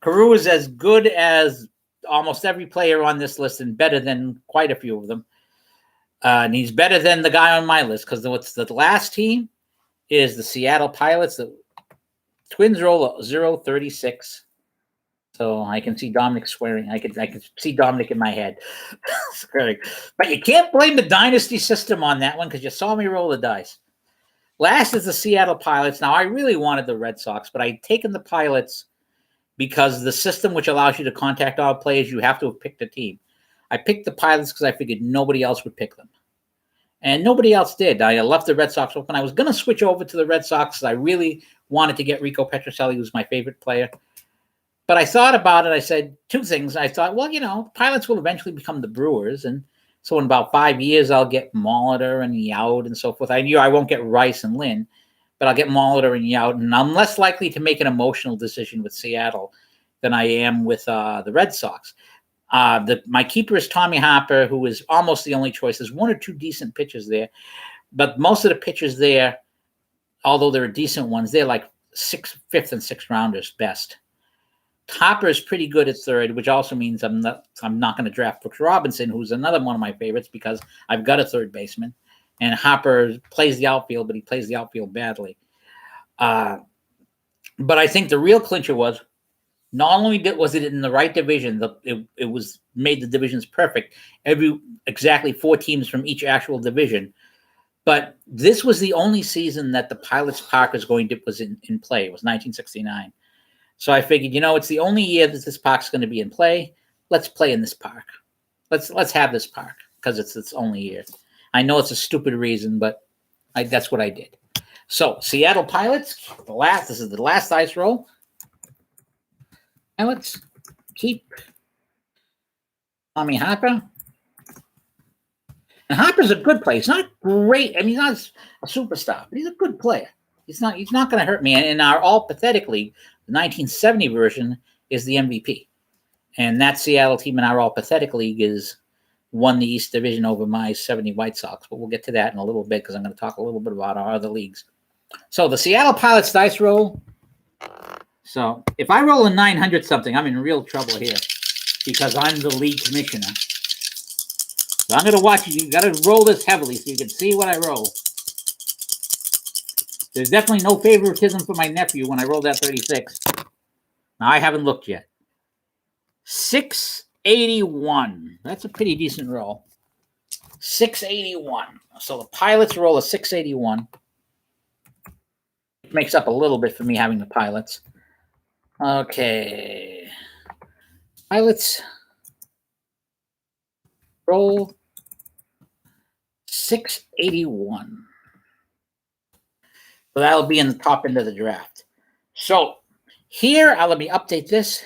Carew is as good as almost every player on this list, and better than quite a few of them. And he's better than the guy on my list, because what's the last team is the Seattle Pilots. The Twins roll 0-36. So I can see Dominic swearing. I can see Dominic in my head. But you can't blame the dynasty system on that one, because you saw me roll the dice. Last is the Seattle Pilots. Now, I really wanted the Red Sox, but I'd taken the Pilots because the system which allows you to contact all players, you have to have picked a team. I picked the Pilots because I figured nobody else would pick them. And nobody else did. I left the Red Sox open. I was going to switch over to the Red Sox because I really wanted to get Rico Petrocelli, who's my favorite player. But I thought about it. I said 2 things. I thought, well, Pilots will eventually become the Brewers. And so in about 5 years, I'll get Molitor and Yount and so forth. I knew I won't get Rice and Lynn, but I'll get Molitor and Yount. And I'm less likely to make an emotional decision with Seattle than I am with the Red Sox. My keeper is Tommy Harper, who is almost the only choice. There's 1 or 2 decent pitchers there. But most of the pitchers there, although there are decent ones, they're like 5th and 6th rounders best. Harper is pretty good at third, which also means I'm not going to draft Brooks Robinson, who's another one of my favorites, because I've got a third baseman, and Harper plays the outfield, but he plays the outfield badly. But I think the real clincher was not only was it in the right division, it was made the divisions perfect. Exactly 4 teams from each actual division. But this was the only season that the Pilots Park was in play. It was 1969. So I figured, it's the only year that this park's going to be in play. Let's play in this park. Let's have this park because it's its only year. I know it's a stupid reason, but that's what I did. So Seattle Pilots, this is the last dice roll. And let's keep Tommy Harper. And Harper's a good player. He's not great. I mean, he's not a superstar, but he's a good player. He's not going to hurt me. And in our all pathetic league, the 1970 version is the MVP. And that Seattle team in our all pathetic league won the East Division over my 70 White Sox. But we'll get to that in a little bit because I'm going to talk a little bit about our other leagues. So the Seattle Pilots dice roll. So if I roll a 900 something, I'm in real trouble here because I'm the league commissioner. So I'm going to watch you. You got to roll this heavily so you can see what I roll. There's definitely no favoritism for my nephew when I rolled that 36. Now, I haven't looked yet. 681. That's a pretty decent roll. 681. So the Pilots roll a 681. It makes up a little bit for me having the Pilots. Okay. Pilots roll 681. So that'll be in the top end of the draft. So here, let me update this.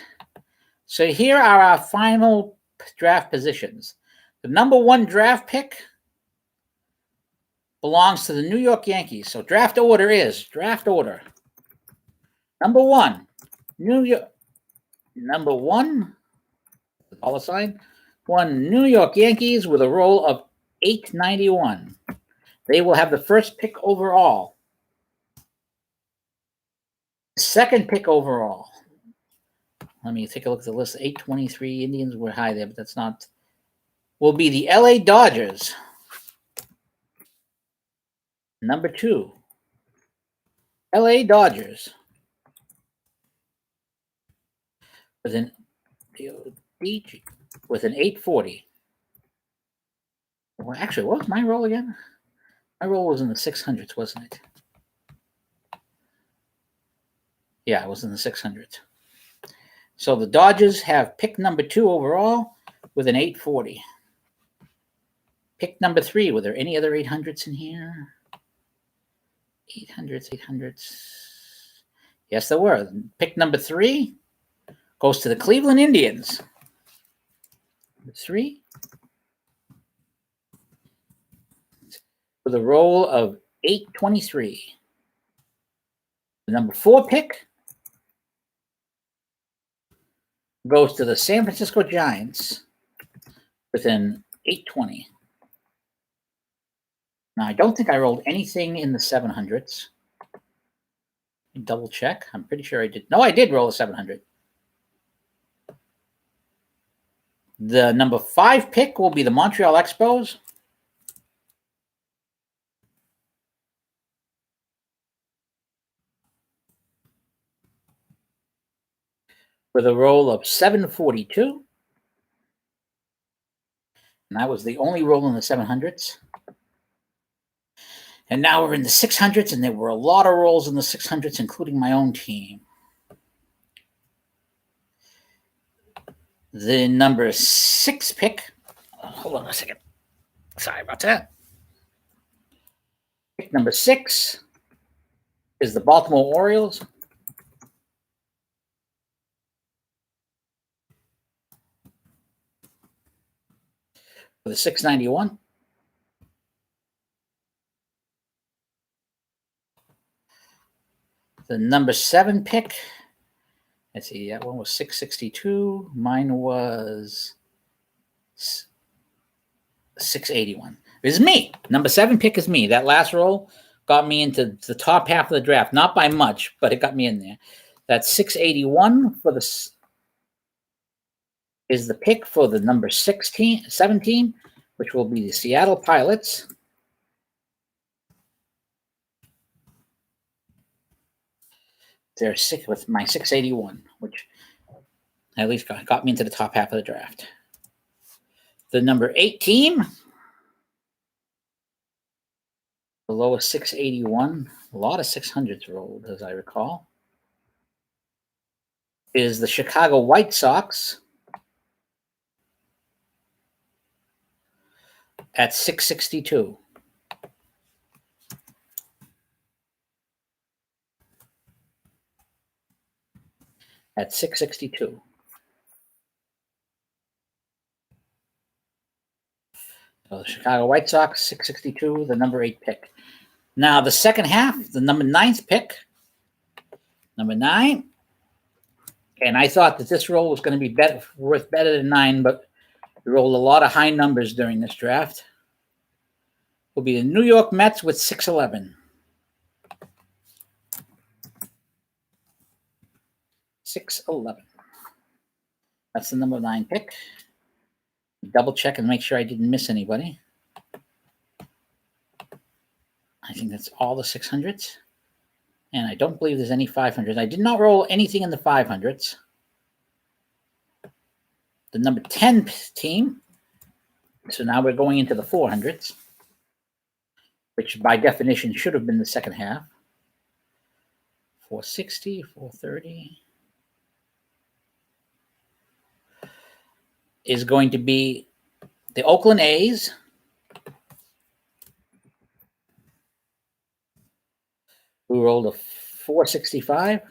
So here are our final draft positions. The number 1 draft pick belongs to the New York Yankees. So draft order is number one, New York. Number one, the dollar sign, one New York Yankees with a roll of 891. They will have the first pick overall. Second pick overall. Let me take a look at the list. 823 Indians were high there, but that's not. Will be the LA Dodgers. Number two, LA Dodgers. With an 840. Well, actually, what was my roll again? My roll was in the 600s, wasn't it? Yeah, it was in the 600s. So the Dodgers have pick number two overall with an 840. Pick number three. Were there any other 800s in here? 800s. Yes, there were. Pick number three goes to the Cleveland Indians. Number three. With a roll of 823. The number four pick goes to the San Francisco Giants with an 820. Now, I don't think I rolled anything in the 700s. Double check. I'm pretty sure I did. No, I did roll a 700. The number five pick will be the Montreal Expos. With a roll of 742. And that was the only roll in the 700s. And now we're in the 600s, and there were a lot of rolls in the 600s, including my own team. The number six pick. Hold on a second. Sorry about that. Pick number six is the Baltimore Orioles. With a 691. The number seven pick. Let's see, that one was 662. Mine was 681. It's me. Number seven pick is me. That last roll got me into the top half of the draft. Not by much, but it got me in there. That's 681 for the is the pick for the number 17, which will be the Seattle Pilots. They're sick with my 681, which at least got me into the top half of the draft. The number 8 team, the lowest 681, a lot of 600s rolled, as I recall, is the Chicago White Sox at 662. At 662. So the Chicago White Sox, 662, the number 8 pick. Now the second half, the number 9th pick. Number 9. And I thought that this roll was going to be worth better than 9, but we rolled a lot of high numbers during this draft. Will be the New York Mets with 611. 611. That's the number 9 pick. Double check and make sure I didn't miss anybody. I think that's all the 600s. And I don't believe there's any 500s. I did not roll anything in the 500s. The number 10 team. So now we're going into the 400s, which by definition should have been the second half. 460, 430. Is going to be the Oakland A's. Who rolled a 465.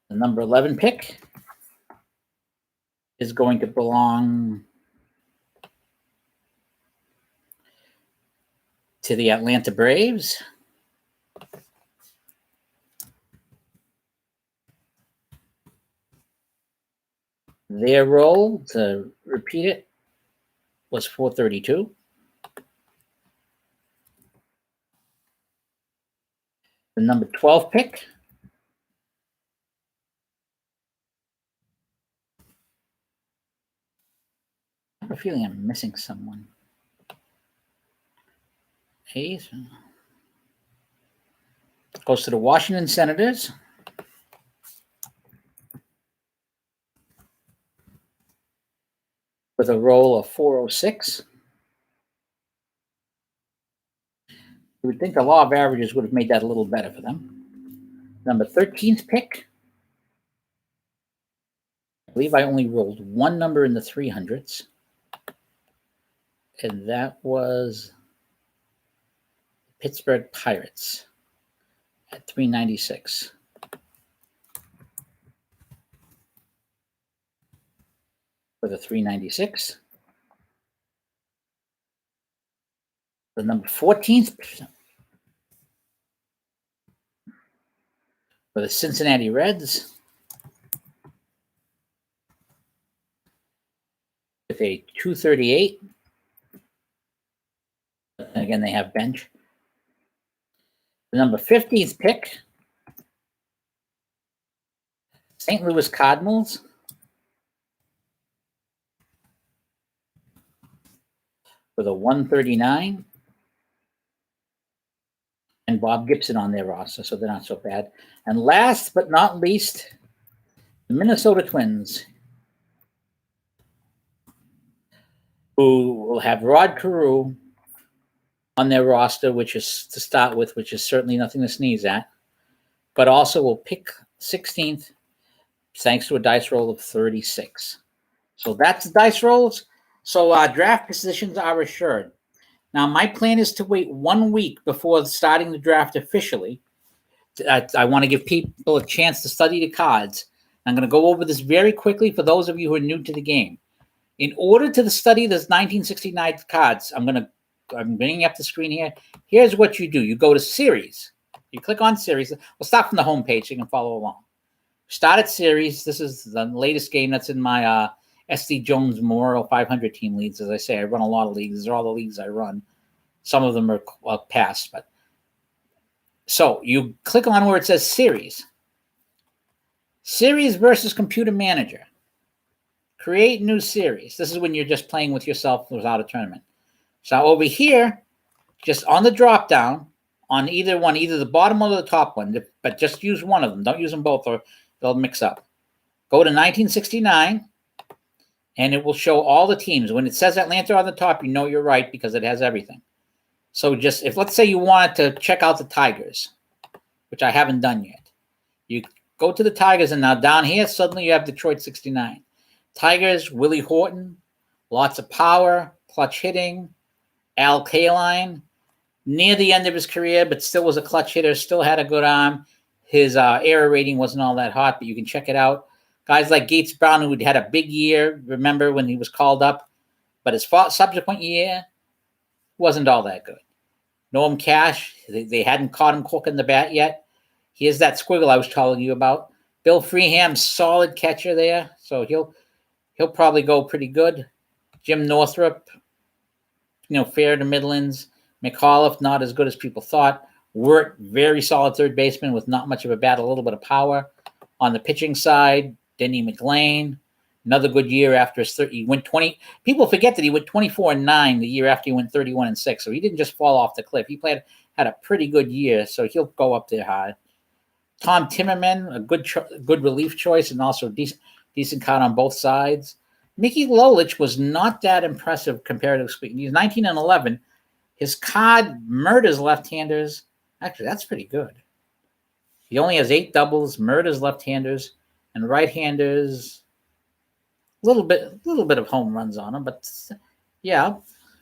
The number 11 pick is going to belong to the Atlanta Braves. Their roll, to repeat it, was 432. The number 12 pick. I have a feeling I'm missing someone. Hayes goes to the Washington Senators. With a roll of 406. You would think the law of averages would have made that a little better for them. Number 13th pick. I believe I only rolled one number in the 300s. And that was Pittsburgh Pirates at 396. For the 396. The number 14th for the Cincinnati Reds with a 238. And again, they have bench. The number 15th pick, St. Louis Cardinals with a 139. And Bob Gibson on their roster, so they're not so bad. And last but not least, the Minnesota Twins, who will have Rod Carew on their roster, which is to start with, which is certainly nothing to sneeze at, but also will pick 16th, thanks to a dice roll of 36. So that's the dice rolls. So draft positions are assured. Now, my plan is to wait 1 week before starting the draft officially. I want to give people a chance to study the cards. I'm going to go over this very quickly for those of you who are new to the game. In order to study this 1969 cards, I'm bringing up the screen here. Here's what you do. You go to Series. You click on Series. We'll start from the home page so you can follow along. Start at Series. This is the latest game that's in my SD Jones Memorial 500 team leagues. As I say, I run a lot of leagues. These are all the leagues I run. Some of them are past, but so you click on where it says Series. Series versus Computer Manager. Create new series. This is when you're just playing with yourself without a tournament. So over here, just on the drop down, on either one, either the bottom or the top one, but just use one of them. Don't use them both or they'll mix up. Go to 1969. And it will show all the teams. When it says Atlanta on the top, you know you're right because it has everything. So just if let's say you wanted to check out the Tigers, which I haven't done yet, you go to the Tigers, and now down here suddenly you have Detroit 69. Tigers, Willie Horton, lots of power, clutch hitting, Al Kaline, near the end of his career, but still was a clutch hitter, still had a good arm. His error rating wasn't all that hot, but you can check it out. Guys like Gates Brown, who had a big year, remember when he was called up, but his subsequent year wasn't all that good. Norm Cash, they hadn't caught him cooking the bat yet. Here's that squiggle I was telling you about. Bill Freeham, solid catcher there, so he'll probably go pretty good. Jim Northrup, fair to Midlands. McAuliffe, not as good as people thought. Wirt, very solid third baseman with not much of a bat, a little bit of power. On the pitching side, Denny Mclean, another good year after his 30. He went 20. People forget that he went 24-9 the year after he went 31-6. So he didn't just fall off the cliff. He had a pretty good year, so he'll go up there high. Tom Timmerman, a good relief choice and also decent card on both sides. Mickey Lolich was not that impressive comparatively speaking. He's 19-11. His card murders left-handers. Actually, that's pretty good. He only has 8 doubles, murders left-handers, and right-handers. A little bit of home runs on him, but yeah,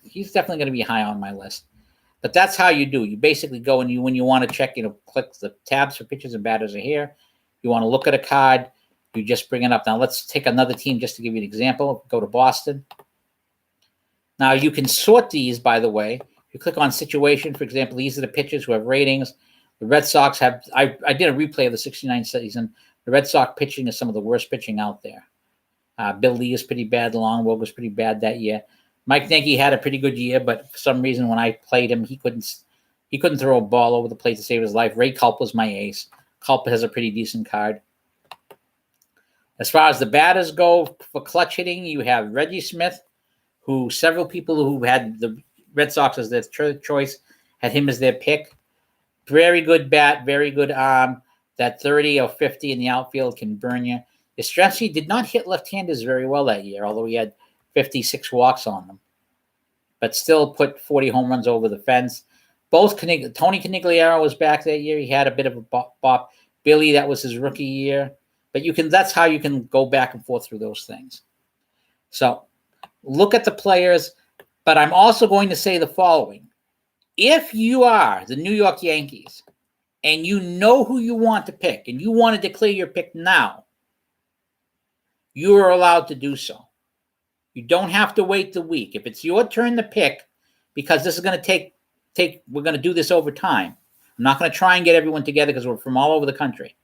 he's definitely going to be high on my list. But that's how you do. You basically go and when you want to check, click the tabs for pitchers and batters are here. You want to look at a card, you just bring it up. Now let's take another team just to give you an example. Go to Boston. Now you can sort these, by the way. If you click on situation, for example, these are the pitchers who have ratings. The Red Sox have, I did a replay of the 69 season. The Red Sox pitching is some of the worst pitching out there. Bill Lee is pretty bad. Longwell was pretty bad that year. Mike Nagy had a pretty good year, but for some reason when I played him, he couldn't throw a ball over the plate to save his life. Ray Culp was my ace. Culp has a pretty decent card. As far as the batters go for clutch hitting, you have Reggie Smith, who several people who had the Red Sox as their choice had him as their pick. Very good bat, very good arm. That 30 or 50 in the outfield can burn you. Yastrzemski did not hit left-handers very well that year, although he had 56 walks on them, but still put 40 home runs over the fence. Tony Conigliaro was back that year. He had a bit of a bop. Billy, that was his rookie year. But that's how you can go back and forth through those things. So look at the players, but I'm also going to say the following. If you are the New York Yankees and you know who you want to pick and you want to declare your pick now, you are allowed to do so. You don't have to wait the week. If it's your turn to pick, because this is going to we're going to do this over time. I'm not going to try and get everyone together because we're from all over the country.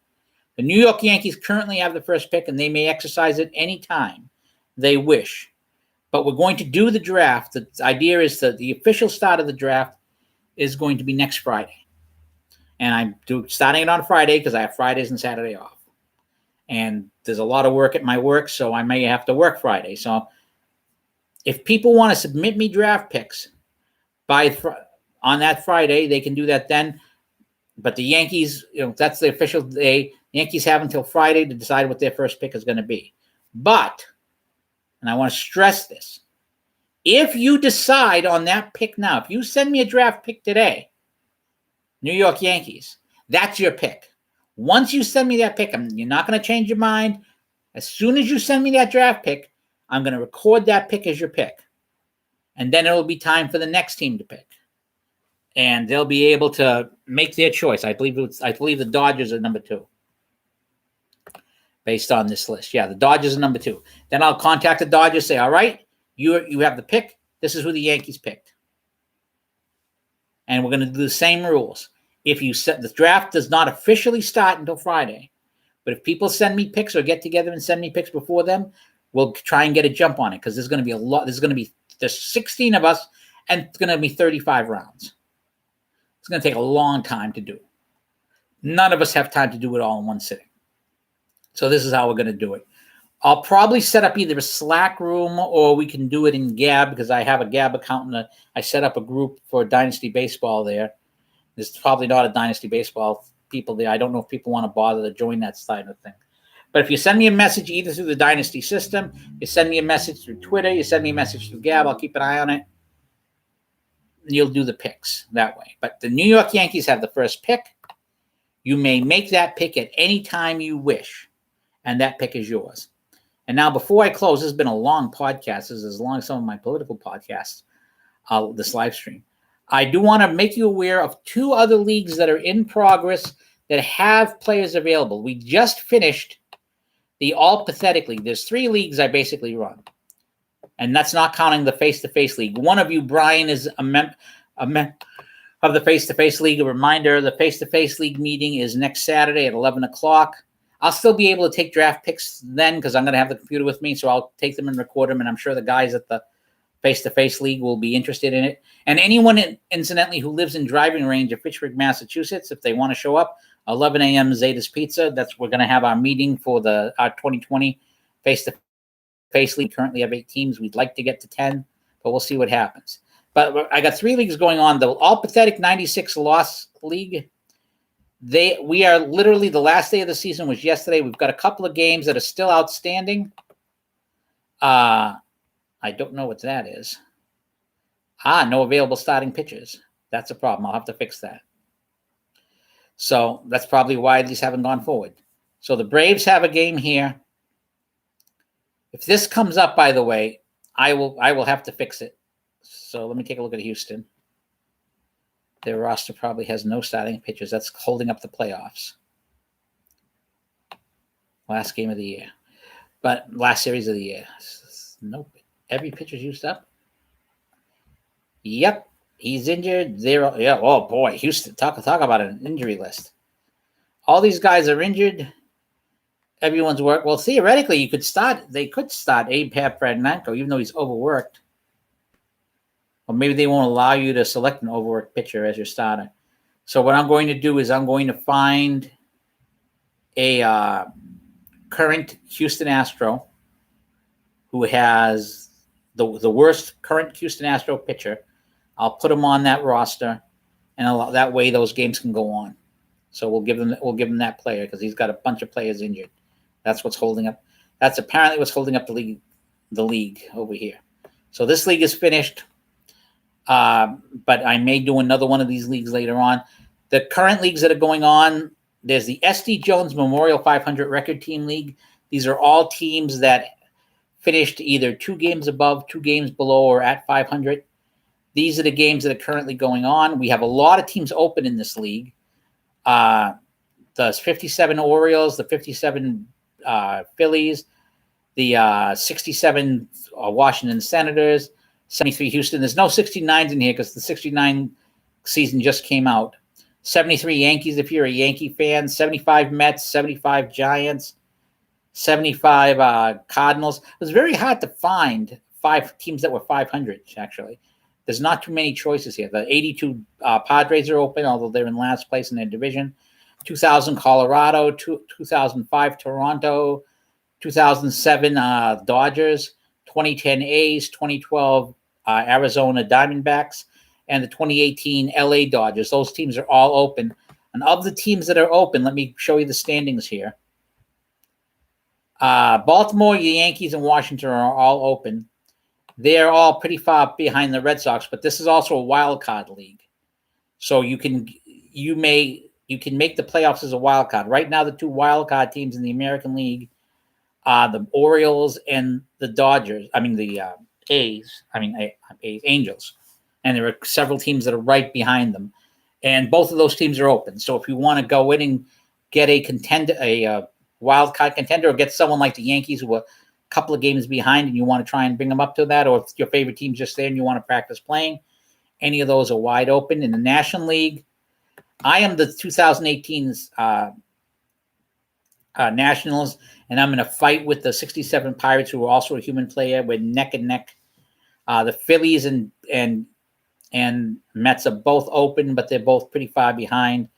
The New York Yankees currently have the first pick, and they may exercise it anytime they wish. But we're going to do the draft. The idea is that the official start of the draft is going to be next Friday. And I'm starting it on Friday because I have Fridays and Saturday off. And there's a lot of work at my work, so I may have to work Friday. So if people want to submit me draft picks on that Friday, they can do that then. But the Yankees, that's the official day. The Yankees have until Friday to decide what their first pick is going to be. But, and I want to stress this, if you decide on that pick now, if you send me a draft pick today, New York Yankees, that's your pick. Once you send me that pick, you're not going to change your mind. As soon as you send me that draft pick, I'm going to record that pick as your pick. And then it'll be time for the next team to pick. And they'll be able to make their choice. I believe the Dodgers are number 2. Based on this list. Yeah, the Dodgers are number 2. Then I'll contact the Dodgers, say, all right, you have the pick. This is who the Yankees picked. And we're going to do the same rules. If you set the draft does not officially start until Friday, but if people send me picks or get together and send me picks before them, we'll try and get a jump on it because there's going to be a lot. There's 16 of us, and it's going to be 35 rounds. It's going to take a long time to do. None of us have time to do it all in one sitting. So this is how we're going to do it. I'll probably set up either a Slack room or we can do it in Gab because I have a Gab account and I set up a group for Dynasty Baseball there. There's probably not a Dynasty Baseball people there. I don't know if people want to bother to join that side of thing. But if you send me a message either through the Dynasty system, you send me a message through Twitter, you send me a message through Gab, I'll keep an eye on it. And you'll do the picks that way. But the New York Yankees have the first pick. You may make that pick at any time you wish, and that pick is yours. And now before I close, this has been a long podcast. This is as long as some of my political podcasts, this live stream. I do want to make you aware of 2 other leagues that are in progress that have players available. We just finished the All Pathetic League. There's 3 leagues I basically run. And that's not counting the face-to-face league. One of you, Brian, is a member of the face-to-face league. A reminder, the face-to-face league meeting is next Saturday at 11 o'clock. I'll still be able to take draft picks then because I'm going to have the computer with me, so I'll take them and record them, and I'm sure the guys at the face-to-face league will be interested in it. And anyone, incidentally, who lives in driving range of Pittsburgh, Massachusetts, if they want to show up, 11 a.m. Zeta's Pizza. We're going to have our meeting for our 2020 face-to-face league. Currently have 8 teams. We'd like to get to 10, but we'll see what happens. But I got 3 leagues going on. The All Pathetic 96 Loss League. We are literally, the last day of the season was yesterday. We've got a couple of games that are still outstanding. I don't know what that is. No available starting pitchers. That's a problem. I'll have to fix that. So that's probably why these haven't gone forward. So the Braves have a game here. If this comes up, by the way, I will have to fix it. So let me take a look at Houston. Their roster probably has no starting pitchers. That's holding up the playoffs. Last game of the year. But last series of the year. Nope. Every pitcher's used up. Yep. He's injured. Zero. Yeah. Oh boy, Houston. Talk about an injury list. All these guys are injured. Everyone's work. Well, theoretically, you could start. They could start Abe Fradnanko, even though he's overworked. Or maybe they won't allow you to select an overworked pitcher as your starter. So what I'm going to do is I'm going to find a current Houston Astro who has the worst current Houston Astro pitcher. I'll put him on that roster, and that way those games can go on. So we'll give them that player because he's got a bunch of players injured. That's what's holding up. That's apparently what's holding up the league over here. So this league is finished, but I may do another one of these leagues later on. The current leagues that are going on, there's the S.D. Jones Memorial 500 Record Team League. These are all teams that finished either 2 games above, 2 games below, or at 500. These are the games that are currently going on. We have a lot of teams open in this league. The 57 Orioles, the 57 Phillies, the 67 Washington Senators, 73 Houston. There's no 69s in here because the 69 season just came out. 73 Yankees if you're a Yankee fan, 75 Mets, 75 Giants, 75 Cardinals. It was very hard to find 5 teams that were 500, actually. There's not too many choices here. The 82 Padres are open, although they're in last place in their division. 2000 Colorado, 2005 Toronto, 2007 Dodgers, 2010 A's, 2012 Arizona Diamondbacks, and the 2018 LA Dodgers. Those teams are all open. And of the teams that are open, let me show you the standings here. Baltimore, the Yankees, and Washington are all open. They're all pretty far behind the Red Sox, but this is also a wild card league. So you can make the playoffs as a wild card. Right now, the 2 wild card teams in the American League are the Orioles and the Dodgers. I mean, the A's. Angels. And there are several teams that are right behind them. And both of those teams are open. So if you want to go in and get a contender, a wild card contender, or get someone like the Yankees who are couple of games behind and you want to try and bring them up to that, or if your favorite team's just there and you want to practice playing, any of those are wide open. In the National League, I am the 2018's Nationals, and I'm in a fight with the 67 Pirates, who are also a human player. We're neck and neck. The Phillies and Mets are both open, but they're both pretty far behind.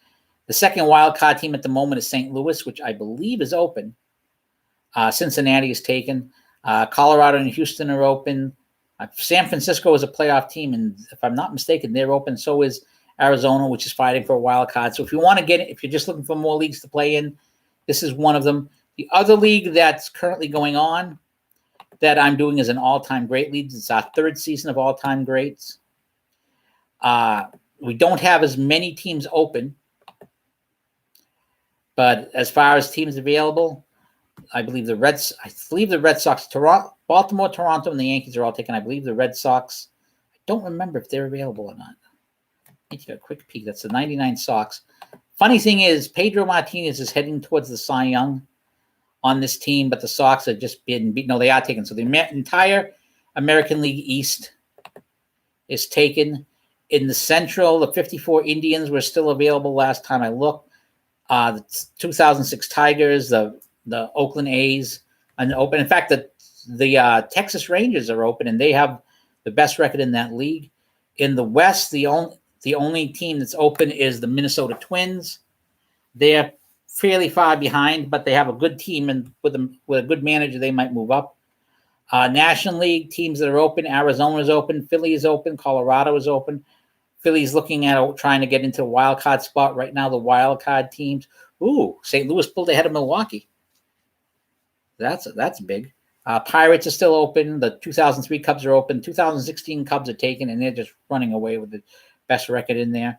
The second wild card team at the moment is St. Louis, which I believe is open. Cincinnati is taken. Colorado and Houston are open. San Francisco is a playoff team, and if I'm not mistaken, they're open. So is Arizona, which is fighting for a wild card. So if you want to get it, if you're just looking for more leagues to play in, this is one of them. The other league that's currently going on that I'm doing is an all-time great league. It's our 3rd season of all-time greats. We don't have as many teams open, but as far as teams available, I believe the Red Sox, Baltimore, Toronto, and the Yankees are all taken. I believe the Red Sox, I don't remember if they're available or not. Let me take a quick peek. That's the 99 Sox. Funny thing is, Pedro Martinez is heading towards the Cy Young on this team, but the Sox have just been beaten. No, they are taken. So the entire American League East is taken. In the Central, the 54 Indians were still available last time I looked. The 2006 Tigers, the Oakland A's are open. In fact, the Texas Rangers are open, and they have the best record in that league. In the West, the only team that's open is the Minnesota Twins. They're fairly far behind, but they have a good team, and with a good manager, they might move up. National League teams that are open: Arizona is open, Philly is open, Colorado is open. Philly's looking at trying to get into a wild card spot right now. The wild card teams. St. Louis pulled ahead of Milwaukee. That's big. Pirates are still open. The 2003 Cubs are open. 2016 Cubs are taken, and they're just running away with the best record in there.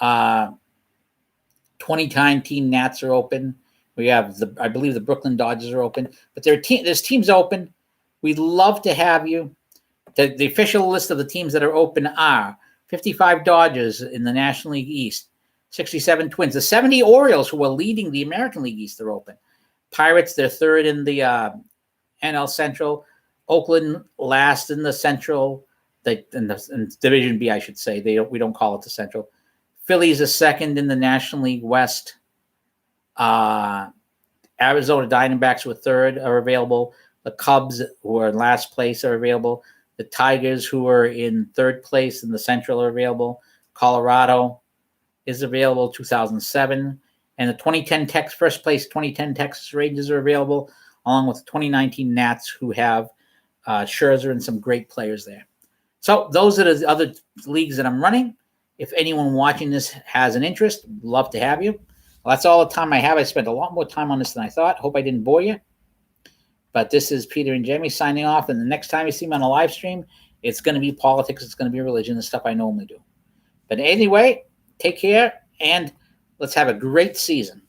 2019 Nats are open. We have I believe the Brooklyn Dodgers are open. But there's teams open. We'd love to have you. The official list of the teams that are open are 55 Dodgers in the National League East, 67 Twins. The 70 Orioles, who are leading the American League East, are open. Pirates, they're 3rd in the NL Central. Oakland, last in the Central. In Division B, I should say. We don't call it the Central. Phillies are second in the National League West. Arizona Diamondbacks were third, are available. The Cubs, who are in last place, are available. The Tigers, who are in third place in the Central, are available. Colorado is available, 2007. And the 2010 first place 2010 Texas Rangers are available, along with the 2019 Nats, who have Scherzer and some great players there. So those are the other leagues that I'm running. If anyone watching this has an interest, love to have you. Well, that's all the time I have. I spent a lot more time on this than I thought. Hope I didn't bore you. But this is Peter and Jamie signing off. And the next time you see me on a live stream, it's going to be politics. It's going to be religion, the stuff I normally do. But anyway, take care, and let's have a great season.